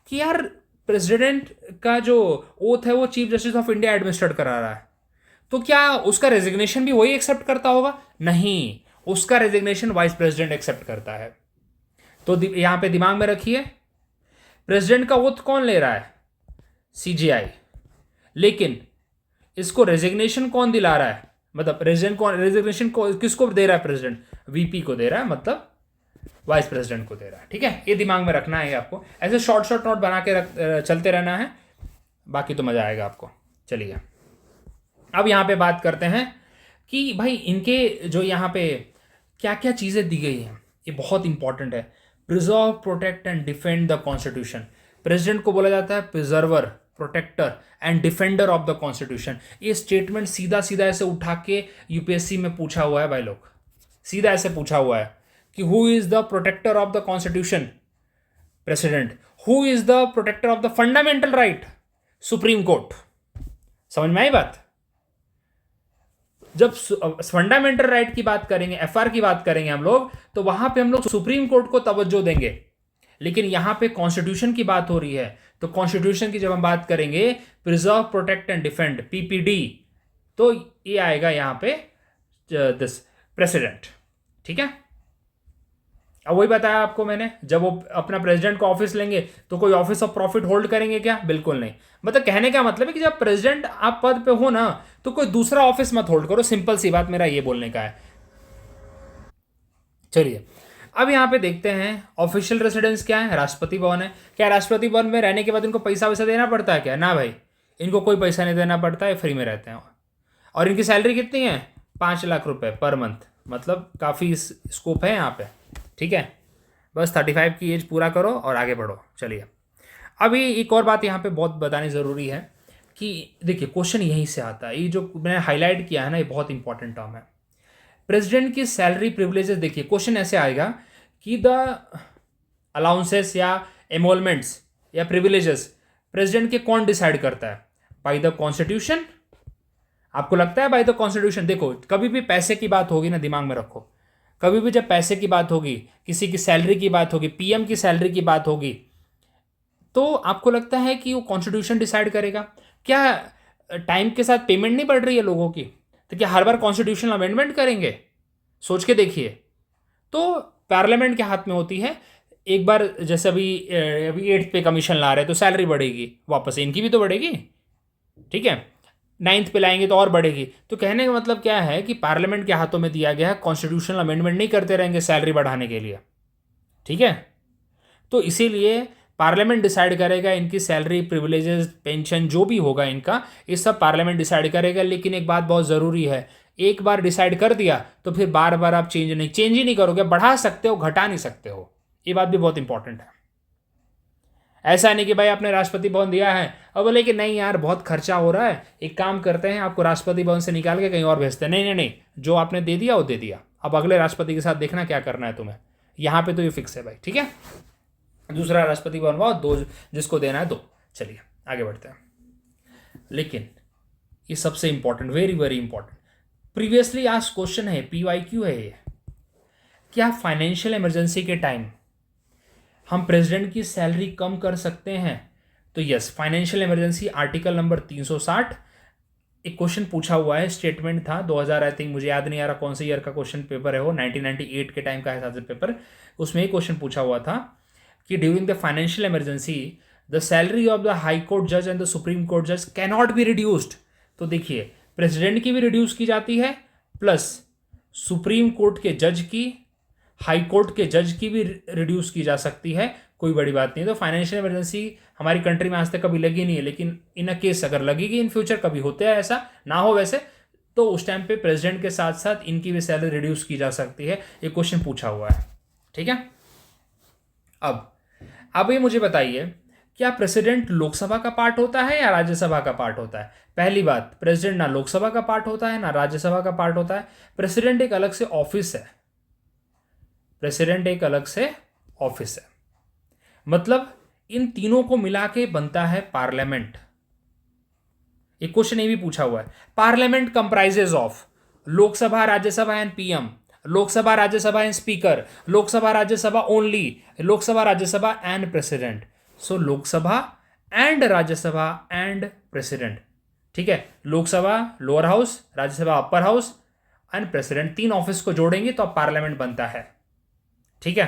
कि यार प्रेसिडेंट का जो ओथ है वो chief justice of India administrate करा रहा है, तो क्या उसका रेजिग्नेशन भी वही एक्सेप्ट करता होगा? नहीं, उसका रेजिग्नेशन वाइस प्रेसिडेंट एक्सेप्ट करता है। तो यहाँ पे दिमाग में रखिए, प्रेसिडेंट का ओथ कौन ले रहा है? सीजीआई। लेकिन इसको रेजिग्नेशन कौन दिला रहा है? मतलब रेजिग्नेशन को किसको दे रहा है? प्रेसिडेंट वीपी को दे रहा है, मतलब वाइस प्रेसिडेंट को दे रहा है। ठीक है, ये दिमाग में रखना है आपको, ऐसे शॉर्ट नोट बना के चलते रहना है, बाकी तो मजा आएगा आपको। चलिए अब यहाँ पे बात करते हैं कि भाई इनके जो यहाँ पे क्या क्या चीज़ें दी गई हैं, ये बहुत इंपॉर्टेंट है। Preserve, protect and defend the constitution. President को बोला जाता है preserver, protector and defender of the constitution. ये स्टेटमेंट सीधा सीधा ऐसे उठा के यूपीएससी में पूछा हुआ है भाई लोग, सीधा ऐसे पूछा हुआ है कि who is the protector of the constitution? President. Who is the protector of the fundamental right? Supreme court. समझ में आई बात? जब फंडामेंटल राइट की बात करेंगे, एफआर की बात करेंगे हम लोग, तो वहां पे हम लोग सुप्रीम कोर्ट को तवज्जो देंगे। लेकिन यहां पे कॉन्स्टिट्यूशन की बात हो रही है, तो कॉन्स्टिट्यूशन की जब हम बात करेंगे, preserve, protect and defend, PPD, तो ये आएगा यहां पे दिस प्रेसिडेंट। ठीक है, अब वही बताया आपको मैंने, जब वो अपना प्रेसिडेंट का ऑफिस लेंगे तो कोई ऑफिस ऑफ प्रॉफिट होल्ड करेंगे क्या? बिल्कुल नहीं। मतलब कहने का मतलब है कि जब प्रेसिडेंट आप पद पे हो ना, तो कोई दूसरा ऑफिस मत होल्ड करो। सिंपल सी बात मेरा ये बोलने का है। चलिए अब यहाँ पे देखते हैं ऑफिशियल रेसिडेंस क्या है। राष्ट्रपति भवन है। क्या राष्ट्रपति भवन में रहने के बाद इनको पैसा वैसा देना पड़ता है क्या? ना भाई, इनको कोई पैसा नहीं देना पड़ता है, फ्री में रहते हैं। और इनकी सैलरी कितनी है? 5 लाख रुपए पर मंथ। मतलब काफ़ी स्कोप है यहाँ पे। ठीक है, बस 35 की एज पूरा करो और आगे बढ़ो। चलिए अभी एक और बात यहाँ पे बहुत बतानी ज़रूरी है कि देखिए क्वेश्चन यहीं से आता है। ये जो मैंने हाईलाइट किया है ना, ये बहुत इंपॉर्टेंट टर्म है। प्रेसिडेंट की सैलरी प्रिविलेजेस, देखिए क्वेश्चन ऐसे आएगा कि द अलाउंसेस या एमोलमेंट्स या प्रिविलेजेस प्रेसिडेंट के कौन डिसाइड करता है? By the constitution. आपको लगता है बाय द कॉन्स्टिट्यूशन? देखो कभी भी पैसे की बात होगी ना, दिमाग में रखो, कभी भी जब पैसे की बात होगी, किसी की सैलरी की बात होगी, पीएम की सैलरी की बात होगी, तो आपको लगता है कि वो कॉन्स्टिट्यूशन डिसाइड करेगा? क्या टाइम के साथ पेमेंट नहीं बढ़ रही है लोगों की, तो क्या हर बार कॉन्स्टिट्यूशनल अमेंडमेंट करेंगे? सोच के देखिए। तो पार्लियामेंट के हाथ में होती है। एक बार जैसे अभी 8th पे कमीशन ला रहे हैं तो सैलरी बढ़ेगी, वापस इनकी भी तो बढ़ेगी। ठीक है, 9th पे लाएंगे तो और बढ़ेगी। तो कहने का मतलब क्या है कि पार्लियामेंट के हाथों में दिया गया है, कॉन्स्टिट्यूशनल अमेंडमेंट नहीं करते रहेंगे सैलरी बढ़ाने के लिए। ठीक है, तो इसीलिए पार्लियामेंट डिसाइड करेगा इनकी सैलरी, प्रिविलेजेस, पेंशन जो भी होगा इनका, ये सब पार्लियामेंट डिसाइड करेगा। लेकिन एक बात बहुत ज़रूरी है, एक बार डिसाइड कर दिया तो फिर बार बार आप चेंज ही नहीं करोगे। बढ़ा सकते हो, घटा नहीं सकते हो। ये बात भी बहुत इंपॉर्टेंट है। ऐसा नहीं कि भाई आपने राष्ट्रपति भवन दिया है और बोले कि नहीं यार बहुत खर्चा हो रहा है, एक काम करते हैं आपको राष्ट्रपति भवन से निकाल के कहीं और भेजते हैं। नहीं नहीं नहीं, जो आपने दे दिया वो दे दिया, अब अगले राष्ट्रपति के साथ देखना क्या करना है तुम्हें, यहाँ पे तो ये फिक्स है भाई, ठीक है। दूसरा राष्ट्रपति बनवाओ, दो जिसको देना है दो। चलिए आगे बढ़ते हैं। लेकिन ये सबसे important, very very important, previously asked question है, PYQ है ये, क्या फाइनेंशियल इमरजेंसी के टाइम हम प्रेसिडेंट की सैलरी कम कर सकते हैं? तो yes, financial emergency article number 360, एक क्वेश्चन पूछा हुआ है, स्टेटमेंट था 2000, आई थिंक, मुझे याद नहीं आ रहा कौन से ईयर का क्वेश्चन पेपर है वो, 1998 के टाइम का हिसाब से पेपर, उसमें एक क्वेश्चन पूछा हुआ था कि during the financial emergency the salary of the high court जज एंड द सुप्रीम कोर्ट जज कैन नॉट बी रिड्यूस्ड। तो देखिए, प्रेसिडेंट की भी रिड्यूस की जाती है, प्लस सुप्रीम कोर्ट के जज की, हाई कोर्ट के जज की भी रिड्यूस की जा सकती है, कोई बड़ी बात नहीं। तो फाइनेंशियल इमरजेंसी हमारी कंट्री में आज तक कभी लगी नहीं है, लेकिन इन अ केस अगर लगेगी इन फ्यूचर, कभी होता है ऐसा, ना हो वैसे, तो उस टाइम पे प्रेसिडेंट के साथ साथ इनकी भी सैलरी रिड्यूस की जा सकती है। ये क्वेश्चन पूछा हुआ है, ठीक है। अब ये मुझे बताइए, क्या प्रेसिडेंट लोकसभा का पार्ट होता है या राज्यसभा का पार्ट होता है? पहली बात, प्रेसिडेंट ना लोकसभा का पार्ट होता है ना राज्यसभा का पार्ट होता है। प्रेसिडेंट एक अलग से ऑफिस है, प्रेसिडेंट एक अलग से ऑफिस है, मतलब इन तीनों को मिला के बनता है पार्लियामेंट। एक क्वेश्चन ये भी पूछा हुआ है, parliament comprises of Lok Sabha, Rajya Sabha and PM, Lok Sabha, Rajya Sabha and speaker, Lok Sabha, Rajya Sabha only, Lok Sabha, Rajya Sabha and president. So Lok Sabha and Rajya Sabha and president, ठीक है। Lok Sabha lower house, Rajya Sabha upper house and president, तीन ऑफिस को जोड़ेंगे तो अब पार्लियामेंट बनता है, ठीक है।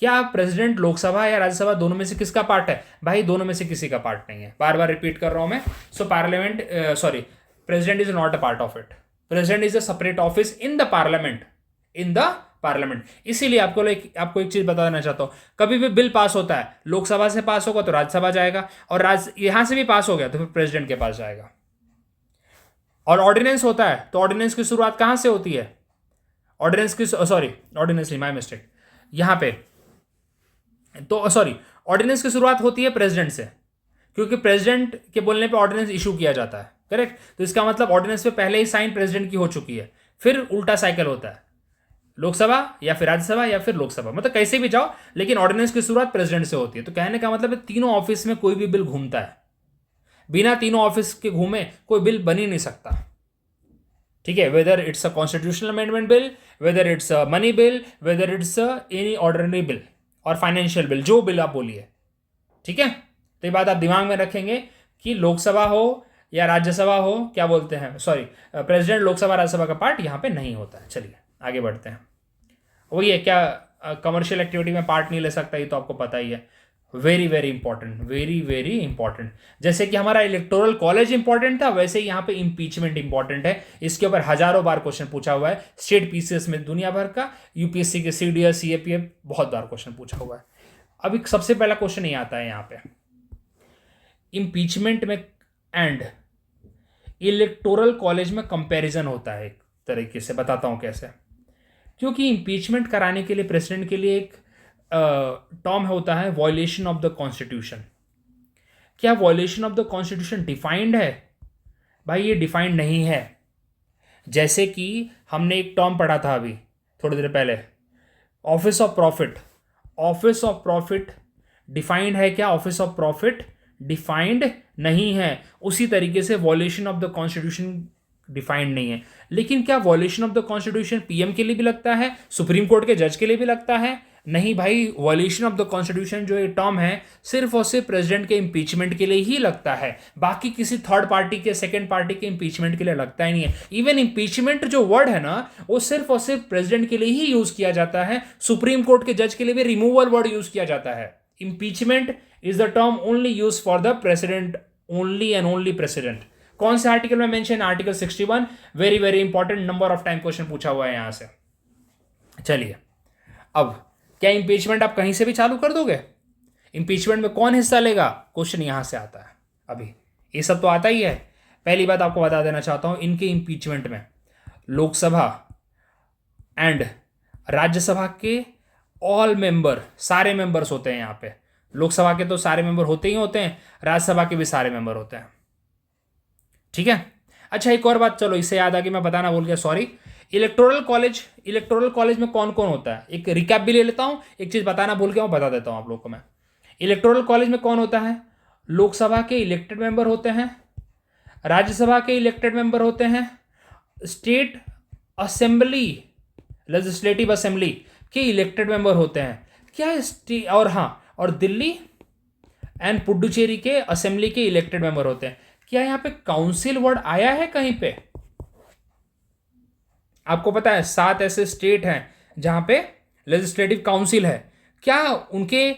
क्या प्रेसिडेंट लोकसभा या राज्यसभा दोनों में से किसका पार्ट है? भाई दोनों में से किसी का पार्ट नहीं है, बार बार रिपीट कर रहा हूं मैं। So parliament, sorry, president is not a part of it, president is a separate office in the parliament, in the parliament. इसीलिए आपको एक चीज बताना चाहता हूं, कभी भी बिल पास होता है, लोकसभा से पास होगा तो राज्यसभा जाएगा, और यहां से भी पास हो गया तो फिर प्रेसिडेंट के पास जाएगा। और ऑर्डिनेंस होता है तो ऑर्डिनेंस की शुरुआत कहां से होती है? ऑर्डिनेंस की, सॉरी ऑर्डिनेंस नहीं, माय मिस्टेक, यहां पे तो सॉरी, ऑर्डिनेंस की शुरुआत होती है प्रेसिडेंट से, क्योंकि प्रेसिडेंट के बोलने पे ऑर्डिनेंस इशू किया जाता है, करेक्ट। तो इसका मतलब ऑर्डिनेंस पे पहले ही साइन प्रेसिडेंट की हो चुकी है, फिर उल्टा साइकिल होता है, लोकसभा या फिर राज्यसभा या फिर लोकसभा, मतलब कैसे भी जाओ, लेकिन ऑर्डिनेंस की शुरुआत प्रेसिडेंट से होती है। तो कहने का मतलब तीनों ऑफिस में कोई भी बिल घूमता है, बिना तीनों ऑफिस के घूमे कोई बिल बन ही नहीं सकता, ठीक है। Whether it's a constitutional amendment bill, whether it's a money bill, whether it's any ordinary bill और फाइनेंशियल बिल, जो बिल आप बोलिए, ठीक है। तो ये बात आप दिमाग में रखेंगे कि लोकसभा हो या राज्यसभा हो, क्या बोलते हैं, सॉरी, प्रेसिडेंट लोकसभा राज्यसभा का पार्ट यहाँ पे नहीं होता है। चलिए आगे बढ़ते हैं। वही है, क्या कमर्शियल एक्टिविटी में पार्ट नहीं ले सकता, ये तो आपको पता ही है। Very very important, very very important. जैसे कि हमारा इलेक्टोरल कॉलेज इंपॉर्टेंट था, वैसे ही यहाँ पे इंपीचमेंट इंपॉर्टेंट है। इसके ऊपर हजारों बार क्वेश्चन पूछा हुआ है, स्टेट PCS में दुनिया भर का, UPSC के CDS CAPF बहुत बार क्वेश्चन पूछा हुआ है। अभी सबसे पहला क्वेश्चन ये आता है यहाँ पे, इंपीचमेंट में एंड इलेक्टोरल कॉलेज में कंपैरिजन होता है, एक तरीके से बताता हूँ कैसे। क्योंकि इंपीचमेंट कराने के लिए प्रेसिडेंट के लिए एक टर्म होता है, वॉयलेशन ऑफ द कॉन्स्टिट्यूशन। क्या violation of the constitution defined है? भाई ये डिफाइंड नहीं है। जैसे कि हमने एक टर्म पढ़ा था अभी थोड़ी देर पहले, office of profit. Office of profit defined है क्या? ऑफिस ऑफ प्रॉफिट डिफाइंड नहीं है। उसी तरीके से violation of the constitution defined नहीं है। लेकिन क्या violation of the constitution PM के लिए भी लगता है, सुप्रीम कोर्ट के जज के लिए भी लगता है? नहीं भाई, वॉयलेशन ऑफ द कॉन्स्टिट्यूशन जो ये टर्म है सिर्फ और सिर्फ प्रेसिडेंट के इंपीचमेंट के लिए ही लगता है, बाकी किसी थर्ड पार्टी के, सेकंड पार्टी के इंपीचमेंट के लिए लगता ही नहीं है। इवन इंपीचमेंट जो वर्ड है ना, वो सिर्फ और सिर्फ प्रेसिडेंट के लिए ही यूज किया जाता है। सुप्रीम कोर्ट के जज के लिए भी रिमूवल वर्ड यूज किया जाता है। Impeachment is the term only use for the president, only and only president. कौन से आर्टिकल में mention? Article 61। Very very important, number of time question पूछा हुआ है यहां से। चलिए, अब क्या इंपीचमेंट आप कहीं से भी चालू कर दोगे? इंपीचमेंट में कौन हिस्सा लेगा? क्वेश्चन यहां से आता है। अभी ये सब तो आता ही है। पहली बात आपको बता देना चाहता हूं, इनके इंपीचमेंट में लोकसभा एंड राज्यसभा के ऑल मेंबर, सारे मेंबर्स होते हैं यहाँ पे। लोकसभा के तो सारे मेंबर होते ही होते हैं, राज्यसभा के भी सारे मेंबर होते हैं, ठीक है। अच्छा, एक और बात, चलो इससे याद आ गई, मैं बताना भूल गया, सॉरी। इलेक्टोरल कॉलेज में कौन कौन होता है, एक रिकैप भी ले लेता हूं, एक चीज बताना भूल गया हूं, बता देता हूं आप लोग को मैं। इलेक्टोरल कॉलेज में कौन होता है, लोकसभा के इलेक्टेड मेंबर होते हैं, राज्यसभा के इलेक्टेड मेंबर होते हैं, स्टेट असेंबली लेजिस्लेटिव असेंबली के इलेक्टेड मेंबर होते हैं क्या, और हाँ, और दिल्ली एंड पुडुचेरी के असेंबली के इलेक्टेड मेंबर होते हैं। क्या यहां पे काउंसिल वर्ड आया है कहीं पे? आपको पता है 7 ऐसे स्टेट हैं जहां पे लेजिस्लेटिव काउंसिल है, क्या उनके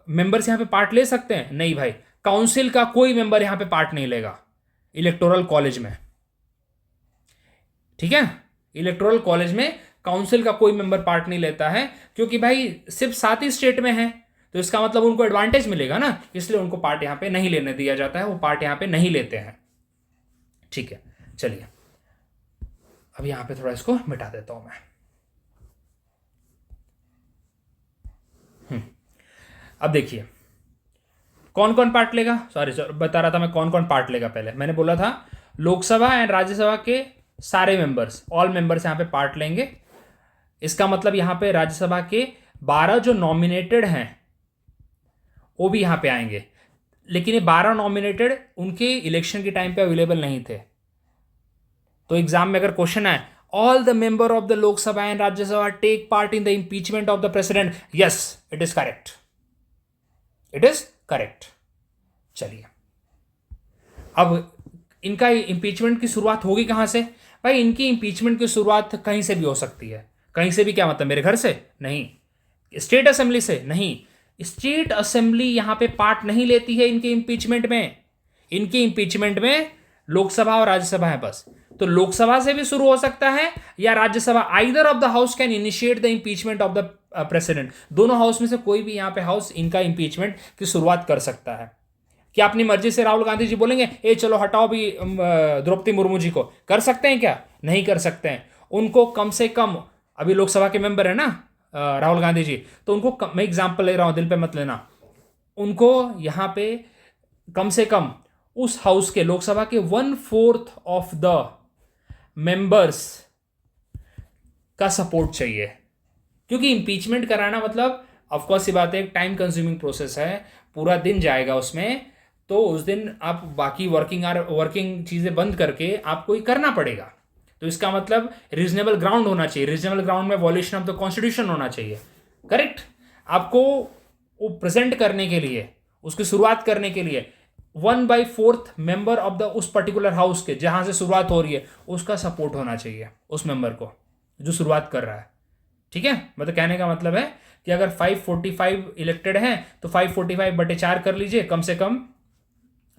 मेंबर्स यहां पे पार्ट ले सकते हैं? नहीं भाई, काउंसिल का कोई मेंबर यहां पे पार्ट नहीं लेगा इलेक्टोरल कॉलेज में, ठीक है। इलेक्टोरल कॉलेज में काउंसिल का कोई मेंबर पार्ट नहीं लेता है, क्योंकि भाई सिर्फ 7 ही स्टेट में है, तो इसका मतलब उनको एडवांटेज मिलेगा ना, इसलिए उनको पार्ट यहां पे नहीं लेने दिया जाता है, वो पार्ट यहां पे नहीं लेते हैं, ठीक है। चलिए अब यहां पे थोड़ा इसको मिटा देता हूं मैं। अब देखिए कौन कौन पार्ट लेगा, सॉरी बता रहा था मैं कौन कौन पार्ट लेगा। पहले मैंने बोला था लोकसभा एंड राज्यसभा के सारे मेंबर्स, ऑल मेंबर्स यहां पे पार्ट लेंगे। इसका मतलब यहां पे राज्यसभा के 12 जो नॉमिनेटेड हैं वो भी यहां पे आएंगे, लेकिन ये 12 नॉमिनेटेड उनके इलेक्शन के टाइम पे अवेलेबल नहीं थे। तो एग्जाम में अगर क्वेश्चन आए all the member of the Lok Sabha and Rajya Sabha take part in the impeachment of the president, yes it is correct, it is correct. चलिए अब इनका इंपीचमेंट की शुरुआत होगी कहां से? भाई इनकी इंपीचमेंट की शुरुआत कहीं से भी हो सकती है। कहीं से भी क्या मतलब, मेरे घर से नहीं, स्टेट असेंबली से नहीं, स्टेट असेंबली यहां पे पार्ट नहीं लेती है इनके इंपीचमेंट में। इनके इंपीचमेंट में लोकसभा और राज्यसभा है बस। तो लोकसभा से भी शुरू हो सकता है या Rajya Sabha, either of the house can initiate the impeachment of the president. दोनों हाउस में से कोई भी यहां पे हाउस इनका इंपीचमेंट की शुरुआत कर सकता है। क्या अपनी मर्जी से राहुल गांधी जी बोलेंगे ए चलो हटाओ भी द्रौपदी मुर्मू जी को? कर सकते हैं क्या? नहीं कर सकते हैं। उनको कम से कम, अभी लोकसभा के मेंबर है ना राहुल गांधी जी, तो उनको मैं एग्जाम्पल ले रहा हूं, दिल पे मत लेना, उनको यहां पे कम से कम उस हाउस के, लोकसभा के 1/4 ऑफ द मेंबर्स का सपोर्ट चाहिए, क्योंकि इंपीचमेंट कराना मतलब ऑफकोर्स ये बात है, एक टाइम कंज्यूमिंग प्रोसेस है, पूरा दिन जाएगा उसमें। तो उस दिन आप बाकी वर्किंग चीज़ें बंद करके आपको ये करना पड़ेगा। तो इसका मतलब रीजनेबल ग्राउंड होना चाहिए, रीजनेबल ग्राउंड में वॉल्यूशन ऑफ द कॉन्स्टिट्यूशन होना चाहिए, करेक्ट। आपको वो प्रेजेंट करने के लिए, उसकी शुरुआत करने के लिए 1/4 मेंबर ऑफ द उस पर्टिकुलर हाउस के जहां से शुरुआत हो रही है उसका सपोर्ट होना चाहिए उस मेंबर को जो शुरुआत कर रहा है, ठीक है। मतलब कहने का मतलब है कि अगर 545 इलेक्टेड हैं तो 545/4 कर लीजिए, कम से कम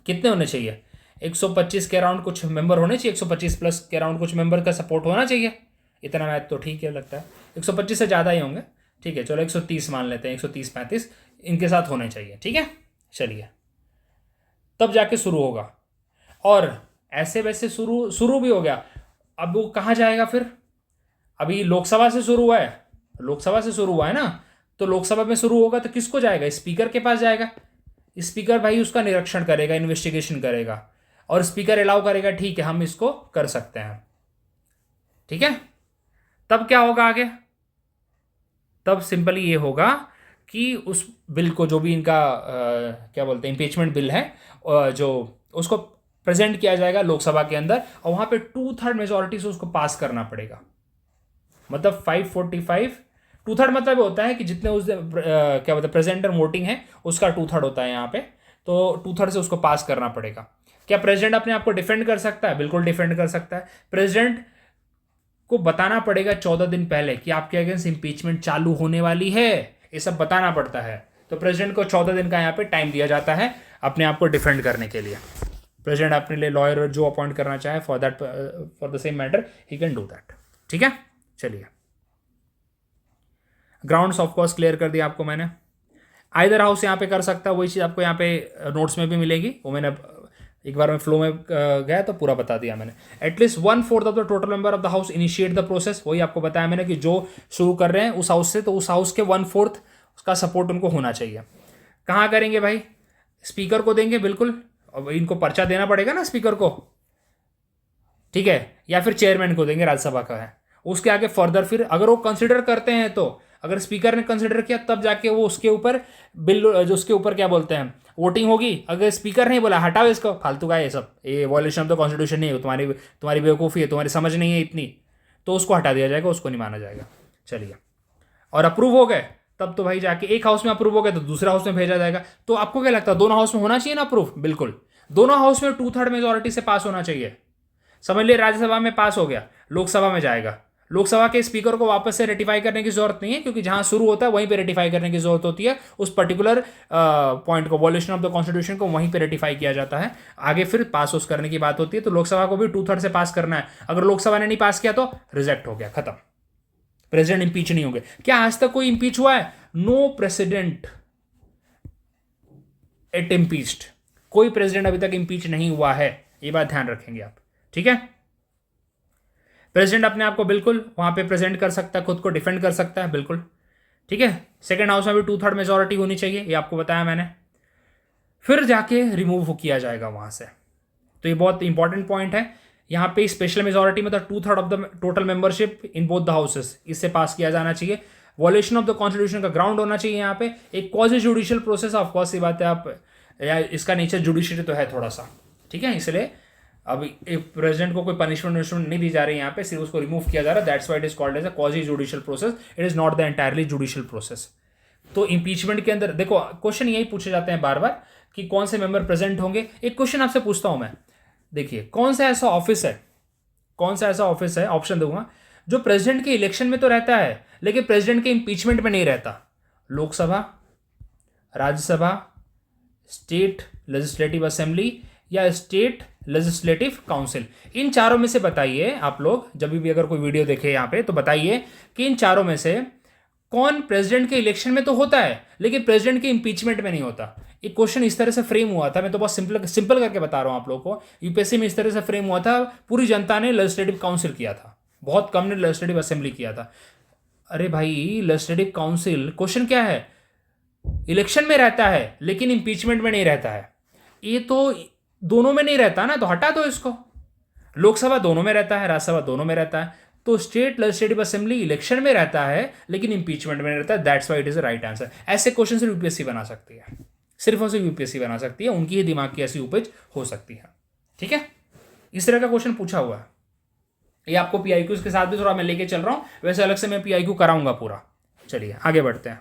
कितने होने चाहिए? 125 के अराउंड कुछ मेंबर होने चाहिए, 125 प्लस के अराउंड कुछ मेंबर का सपोर्ट होना चाहिए। इतना मैथ तो ठीक है लगता है, 125 से ज़्यादा ही होंगे, ठीक है चलो 130 मान लेते हैं, 130-35 इनके साथ होने चाहिए, ठीक है। चलिए तब जाके शुरू होगा, और ऐसे वैसे शुरू भी हो गया। अब वो कहाँ जाएगा फिर? अभी लोकसभा से शुरू हुआ है, लोकसभा से शुरू हुआ है ना, तो लोकसभा में शुरू होगा तो किसको जाएगा? स्पीकर के पास जाएगा। स्पीकर भाई उसका निरीक्षण करेगा, इन्वेस्टिगेशन करेगा, और स्पीकर अलाउ करेगा, ठीक है हम इसको कर सकते हैं, ठीक है। तब क्या होगा आगे? तब सिंपली ये होगा कि उस बिल को, जो भी इनका क्या बोलते हैं इम्पीचमेंट बिल है, जो उसको प्रेजेंट किया जाएगा लोकसभा के अंदर, और वहां पे 2/3 मेजोरिटी से उसको पास करना पड़ेगा। मतलब 545 2/3 मतलब होता है कि जितने उस क्या बोलते हैं प्रेजेंट और वोटिंग है उसका 2/3 होता है यहाँ पे, तो 2/3 से उसको पास करना पड़ेगा। क्या प्रेसिडेंट अपने आप को डिफेंड कर सकता है? बिल्कुल डिफेंड कर सकता है। प्रेसिडेंट को बताना पड़ेगा 14 दिन पहले कि आपके अगेंस्ट इंपीचमेंट चालू होने वाली है, ये सब बताना पड़ता है। तो प्रेसिडेंट को 14 दिन का यहाँ पे टाइम दिया जाता है अपने आप को डिफेंड करने के लिए। प्रेसिडेंट अपने लिए लॉयर जो अपॉइंट करना चाहे for the same matter he can do that, ठीक है। चलिए ग्राउंड्स ऑफ कोर्स क्लियर कर दिया आपको मैंने। आइदर हाउस यहाँ पे कर सकता है, वही चीज़ आपको यहाँ पे नोट्स में भी मिलेगी, वो मैंने एक बार में फ्लो में गया तो पूरा बता दिया मैंने। At least 1/4 of the total member of the house initiate the process, वही आपको बताया मैंने कि जो शुरू कर रहे हैं उस हाउस से, तो उस हाउस के 1/4 उसका सपोर्ट उनको होना चाहिए। कहाँ करेंगे भाई? स्पीकर को देंगे बिल्कुल, अब इनको पर्चा देना पड़ेगा ना स्पीकर को, ठीक है, या फिर चेयरमैन को देंगे, राज्यसभा का है। उसके आगे फर्दर फिर अगर वो कंसिडर करते हैं तो, अगर स्पीकर ने कंसिडर किया तब जाके वो उसके ऊपर बिल, जो उसके ऊपर क्या बोलते हैं, वोटिंग होगी। अगर स्पीकर नहीं बोला हटाओ इसको, फालतू का ये सब, ये वॉल्यूशन ऑफ द कॉन्स्टिट्यूशन नहीं है, तुम्हारी बेवकूफ़ी है, तुम्हारी समझ नहीं है इतनी, तो उसको हटा दिया जाएगा, उसको नहीं माना जाएगा। चलिए, और अप्रूव हो गए तब तो भाई जाके एक हाउस में अप्रूव हो गए तो दूसरे हाउस में भेजा जाएगा। तो आपको क्या लगता है, दोनों हाउस में होना चाहिए ना अप्रूव? बिल्कुल, दोनों हाउस में 2/3 मेजोरिटी से पास होना चाहिए। समझ लिए, राज्यसभा में पास हो गया, लोकसभा में जाएगा। लोकसभा के स्पीकर को वापस से रेटिफाई करने की जरूरत नहीं है, क्योंकि जहां शुरू होता है वहीं पे रेटिफाई करने की जरूरत होती है। उस पर्टिकुलर पॉइंट को, वॉल्यूशन ऑफ द कॉन्स्टिट्यूशन को वहीं पे रेटिफाई किया जाता है। आगे फिर पास उस करने की बात होती है, तो लोकसभा को भी 2/3 से पास करना है। अगर लोकसभा ने नहीं पास किया तो रिजेक्ट हो गया, खत्म, प्रेसिडेंट इंपीच नहीं होंगे। क्या आज तक कोई इंपीच हुआ है? नो प्रेसिडेंट एट इम्पीच्ड, कोई प्रेसिडेंट अभी तक इंपीच नहीं हुआ है, ये बात ध्यान रखेंगे आप, ठीक है। प्रेसिडेंट अपने आप को बिल्कुल वहां पे प्रेजेंट कर सकता है, खुद को डिफेंड कर सकता है, बिल्कुल, ठीक है। सेकेंड हाउस में भी 2/3 मेजोरिटी होनी चाहिए, ये आपको बताया मैंने। फिर जाके रिमूव किया जाएगा वहां से, तो ये बहुत इंपॉर्टेंट पॉइंट है। यहाँ पे स्पेशल मेजोरिटी में तो 2/3 of the total membership in both the houses, इससे पास किया जाना चाहिए। वॉल्यूशन ऑफ द कॉन्स्टिट्यूशन का ग्राउंड होना चाहिए यहाँ पे। एक quasi judicial process, of course ये बात है, आप या इसका नेचर जुडिशरी तो है थोड़ा सा, ठीक है, इसलिए अब प्रेसिडेंट को कोई पनिशमेंट नहीं दी जा रही है यहाँ पे, सिर्फ उसको रिमूव किया जा रहा है। That's why it is called as a quasi judicial process, it is not the entirely judicial process. तो इंपीचमेंट के अंदर देखो, क्वेश्चन यही पूछे जाते हैं बार बार कि कौन से मेंबर प्रेजेंट होंगे। एक क्वेश्चन आपसे पूछता हूं मैं, देखिए, कौन सा ऐसा ऑफिस है, ऑप्शन दूंगा, जो प्रेसिडेंट के इलेक्शन में तो रहता है लेकिन प्रेसिडेंट के इंपीचमेंट में नहीं रहता? Lok Sabha, Rajya Sabha, state legislative assembly या स्टेट लेजिस्लेटिव काउंसिल। इन चारों में से बताइए आप लोग, जब भी अगर कोई वीडियो देखे यहाँ पे, तो बताइए कि इन चारों में से कौन प्रेसिडेंट के इलेक्शन में तो होता है लेकिन प्रेसिडेंट के इंपीचमेंट में नहीं होता। एक क्वेश्चन इस तरह से फ्रेम हुआ था, मैं तो बहुत सिंपल करके बता रहा हूं आप लोगों को। यूपीएससी में इस तरह से फ्रेम हुआ था, पूरी जनता ने लेजिस्लेटिव काउंसिल किया था, बहुत कम ने लेजिस्लेटिव असेंबली किया था। अरे भाई, लेजिस्लेटिव काउंसिल क्वेश्चन क्या है, इलेक्शन में रहता है लेकिन इंपीचमेंट में नहीं रहता है। ये तो दोनों में नहीं रहता ना, तो हटा दो इसको। लोकसभा दोनों में रहता है, राज्यसभा दोनों में रहता है, तो स्टेट लेजिस्लेटिव असेंबली इलेक्शन में रहता है लेकिन इंपीचमेंट में नहीं रहता है। That's why it is the right answer. ऐसे क्वेश्चन सिर्फ यूपीएससी बना सकती है, सिर्फ और सिर्फ यूपीएससी बना सकती है, उनकी ही दिमाग की ऐसी उपज हो सकती है, ठीक है। इस तरह का क्वेश्चन पूछा हुआ है। ये आपको पीआईक्यूज के साथ भी थोड़ा मैं लेके चल रहा हूं, वैसे अलग से मैं पीआईक्यू कराऊंगा पूरा। चलिए आगे बढ़ते हैं।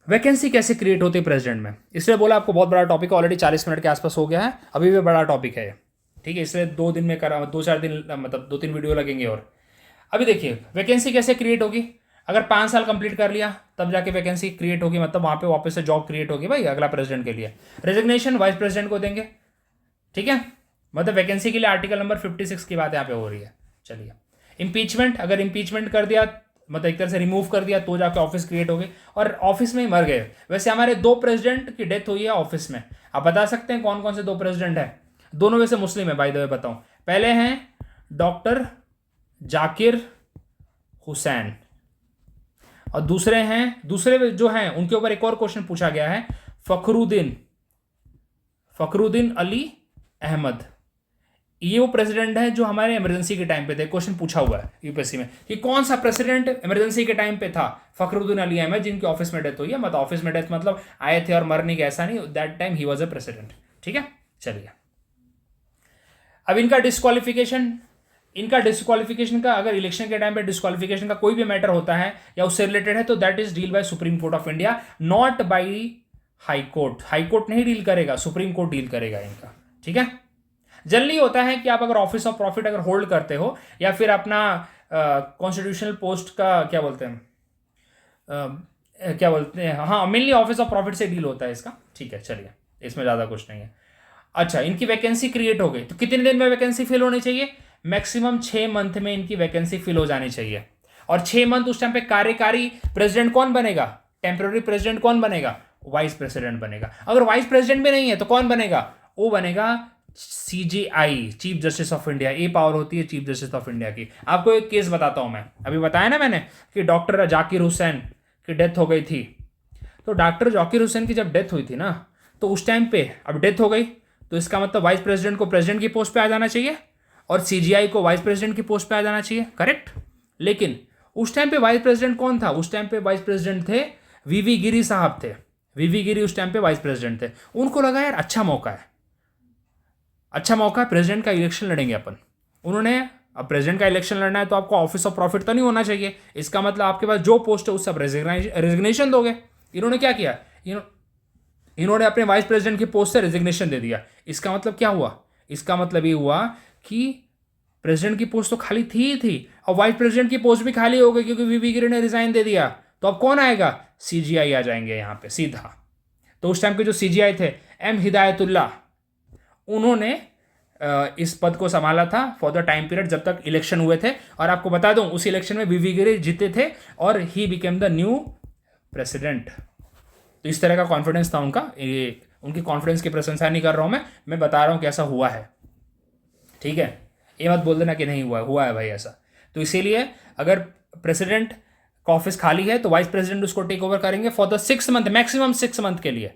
वैकेंसी कैसे क्रिएट होती है प्रेसिडेंट में, इसलिए बोला आपको बहुत बड़ा टॉपिक, ऑलरेडी 40 मिनट के आसपास हो गया है, अभी भी बड़ा टॉपिक है, ठीक है, इसलिए 2 दिन में करा, 2-4 दिन, मतलब 2-3 वीडियो लगेंगे। और अभी देखिए वैकेंसी कैसे क्रिएट होगी, अगर 5 साल कंप्लीट कर लिया तब जाके वैकेंसी क्रिएट होगी, मतलब वहां पे वापस से जॉब क्रिएट होगी भाई अगला प्रेसिडेंट के लिए। रेजिग्नेशन वाइस प्रेसिडेंट को देंगे, ठीक है, मतलब वैकेंसी के लिए आर्टिकल नंबर 56 की बात यहाँ पे हो रही है। चलिए, इंपीचमेंट, अगर इंपीचमेंट कर दिया, मतलब एक तरह से रिमूव कर दिया, तो जाके ऑफिस क्रिएट हो गई और ऑफिस में ही मर गए। वैसे हमारे 2 प्रेसिडेंट की डेथ हुई है ऑफिस में, आप बता सकते हैं कौन कौन से 2 प्रेसिडेंट हैं? दोनों वैसे मुस्लिम है, बाय द वे बताऊं। पहले हैं डॉक्टर जाकिर हुसैन और दूसरे जो हैं उनके ऊपर एक और क्वेश्चन पूछा गया है, फखरुद्दीन अली अहमद। ये वो प्रेसिडेंट है जो हमारे इमरजेंसी के टाइम पे थे, क्वेश्चन पूछा हुआ है यूपीएससी में कि कौन सा प्रेसिडेंट इमरजेंसी के टाइम पे था? फखरुद्दीन अली अहमद, जिनकी ऑफिस में डेथ हुई है। मतलब ऑफिस में डेथ मतलब आए थे और मरने के, ऐसा नहीं, that time he was a president, ठीक है। चलिए, अब इनका डिस्क्वालिफिकेशन का, अगर इलेक्शन के टाइम पे डिस्क्वालिफिकेशन का कोई भी मैटर होता है या उससे रिलेटेड है, तो that is deal by supreme court of India, not by high court. High court नहीं डील करेगा, सुप्रीम कोर्ट डील करेगा इनका, ठीक है। जनरली होता है कि आप अगर ऑफिस ऑफ प्रॉफिट अगर होल्ड करते हो या फिर अपना कॉन्स्टिट्यूशनल पोस्ट का क्या बोलते हैं, हाँ, मेनली ऑफिस ऑफ प्रॉफिट से डील होता है इसका, ठीक है। चलिए, इसमें ज़्यादा कुछ नहीं है। अच्छा, इनकी वैकेंसी क्रिएट हो गई तो कितने दिन में वैकेंसी फिल होनी चाहिए? मैक्सिमम 6 मंथ में इनकी वैकेंसी फिल हो जानी चाहिए। और 6 मंथ उस टाइम पे कार्यकारी प्रेसिडेंट कौन बनेगा? टेम्पररी प्रेसिडेंट कौन बनेगा? वाइस प्रेसिडेंट बनेगा। अगर वाइस प्रेसिडेंट भी नहीं है तो कौन बनेगा? वो बनेगा CJI, chief justice of India. ये पावर होती है चीफ जस्टिस ऑफ इंडिया की। आपको एक केस बताता हूं मैं, अभी बताया ना मैंने कि डॉक्टर जाकिर हुसैन की डेथ हो गई थी। तो डॉक्टर जाकिर हुसैन की जब डेथ हुई थी ना, तो उस टाइम पे, अब डेथ हो गई तो इसका मतलब वाइस प्रेसिडेंट को प्रेसिडेंट की पोस्ट पे आ जाना चाहिए और सीजीआई को वाइस प्रेसिडेंट की पोस्ट पे आ जाना चाहिए, करेक्ट। लेकिन उस टाइम पे वाइस प्रेसिडेंट कौन था? उस टाइम पे वाइस प्रेसिडेंट थे वीवी गिरी साहब थे। वीवी गिरी उस टाइम पे वाइस प्रेसिडेंट थे। उनको लगा यार अच्छा मौका है, अच्छा मौका है, प्रेसिडेंट का इलेक्शन लड़ेंगे अपन। उन्होंने, अब प्रेसिडेंट का इलेक्शन लड़ना है तो आपको ऑफिस ऑफ प्रॉफिट तो नहीं होना चाहिए, इसका मतलब आपके पास जो पोस्ट है उससे आप रेजिग्नेशन दोगे। इन्होंने क्या किया, इन्होंने अपने वाइस प्रेसिडेंट की पोस्ट से रेजिग्नेशन दे दिया। इसका मतलब क्या हुआ? इसका मतलब ये हुआ कि प्रेसिडेंट की पोस्ट तो खाली थी ही थी और वाइस प्रेसिडेंट की पोस्ट भी खाली हो गई क्योंकि वीवी गिरी ने रिजाइन दे दिया। तो अब कौन आएगा? सीजीआई आ जाएंगे यहाँ पे सीधा। तो उस टाइम के जो सीजीआई थे, एम हिदायतुल्लाह, उन्होंने इस पद को संभाला था फॉर द टाइम पीरियड जब तक इलेक्शन हुए थे। और आपको बता दूं उस इलेक्शन में वीवी गिरी जीते थे और he became the new president. तो इस तरह का कॉन्फिडेंस था उनका। ये उनकी कॉन्फिडेंस की प्रशंसा नहीं कर रहा हूं मैं बता रहा हूं कि ऐसा हुआ है, ठीक है। ये मत बोल देना कि नहीं हुआ है, हुआ है भाई ऐसा। तो इसीलिए अगर प्रेसिडेंट का ऑफिस खाली है तो वाइस प्रेसिडेंट उसको टेक ओवर करेंगे for the 6 month, maximum 6 month के लिए।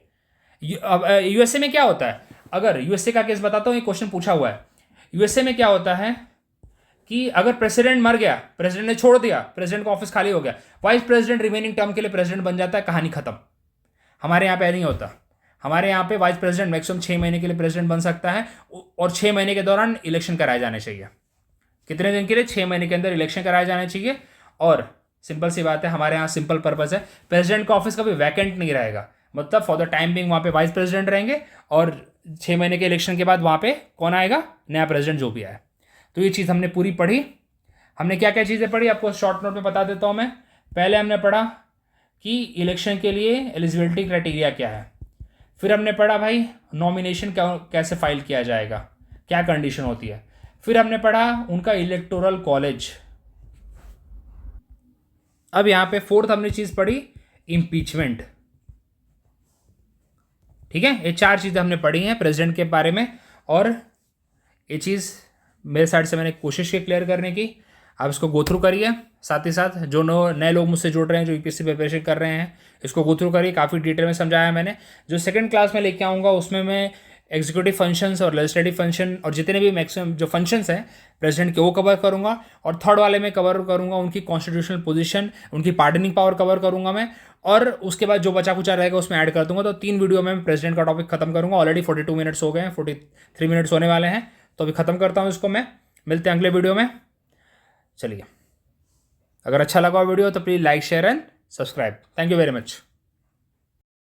यूएसए में क्या होता है, अगर यूएसए का केस बताता हूँ, ये क्वेश्चन पूछा हुआ है। यूएसए में क्या होता है कि अगर प्रेसिडेंट मर गया, प्रेसिडेंट ने छोड़ दिया, प्रेसिडेंट का ऑफिस खाली हो गया, वाइस प्रेसिडेंट रिमेनिंग टर्म के लिए प्रेसिडेंट बन जाता है, कहानी खत्म। हमारे यहाँ पे नहीं होता। हमारे यहाँ पे वाइस प्रेसिडेंट मैक्सिमम 6 महीने के लिए प्रेसिडेंट बन सकता है और 6 महीने के दौरान इलेक्शन कराए जाने चाहिए। कितने दिन के लिए? 6 महीने के अंदर इलेक्शन कराए जाने चाहिए। और सिंपल सी बात है, हमारे यहाँ सिंपल पर्पज है, प्रेसिडेंट का ऑफिस कभी वैकेंट नहीं रहेगा। मतलब फॉर द टाइम बिंग वहाँ पे वाइस प्रेसिडेंट रहेंगे और 6 महीने के इलेक्शन के बाद वहाँ पे कौन आएगा? नया प्रेसिडेंट जो भी आए। तो ये चीज़ हमने पूरी पढ़ी। हमने क्या क्या चीज़ें पढ़ी आपको शॉर्ट नोट में बता देता हूँ मैं। पहले हमने पढ़ा कि इलेक्शन के लिए एलिजिबिलिटी क्राइटेरिया क्या है। फिर हमने पढ़ा भाई नॉमिनेशन कैसे फाइल किया जाएगा, क्या कंडीशन होती है। फिर हमने पढ़ा उनका इलेक्टोरल कॉलेज। अब यहाँ पे फोर्थ हमने चीज़ पढ़ी इम्पीचमेंट, ठीक है। ये 4 चीज़ें हमने पढ़ी हैं प्रेसिडेंट के बारे में और ये चीज़ मेरे साइड से मैंने कोशिश की क्लियर करने की। आप इसको गो थ्रू करिए, साथ ही साथ जो नए लोग मुझसे जुड़ रहे हैं, जो यूपीएससी प्रिपरेशन कर रहे हैं, इसको गो थ्रू करिए। काफ़ी डिटेल में समझाया मैंने। जो सेकंड क्लास में लेके आऊँगा उसमें मैं एग्जीक्यूटिव फंक्शंस और लेजिस्लेटिव फंक्शन और जितने भी मैक्सिमम जो फंक्शंस हैं प्रेसिडेंट के वो कवर करूँगा। और थर्ड वाले में कवर करूँगा उनकी कॉन्स्टिट्यूशनल पोजीशन, उनकी पार्डनिंग पावर कवर करूँगा मैं। और उसके बाद जो बचा कुचा रहेगा उसमें ऐड कर दूँगा। तो 3 वीडियो में मैं प्रेसिडेंट का टॉपिक खत्म करूँगा। ऑलरेडी 42 मिनट्स हो गए हैं, 43 मिनट्स होने वाले हैं, तो अभी खत्म करता हूँ इसको मैं। मिलते हैं अगले वीडियो में। चलिए, अगर अच्छा लगा वीडियो तो please like share and subscribe. Thank you very much.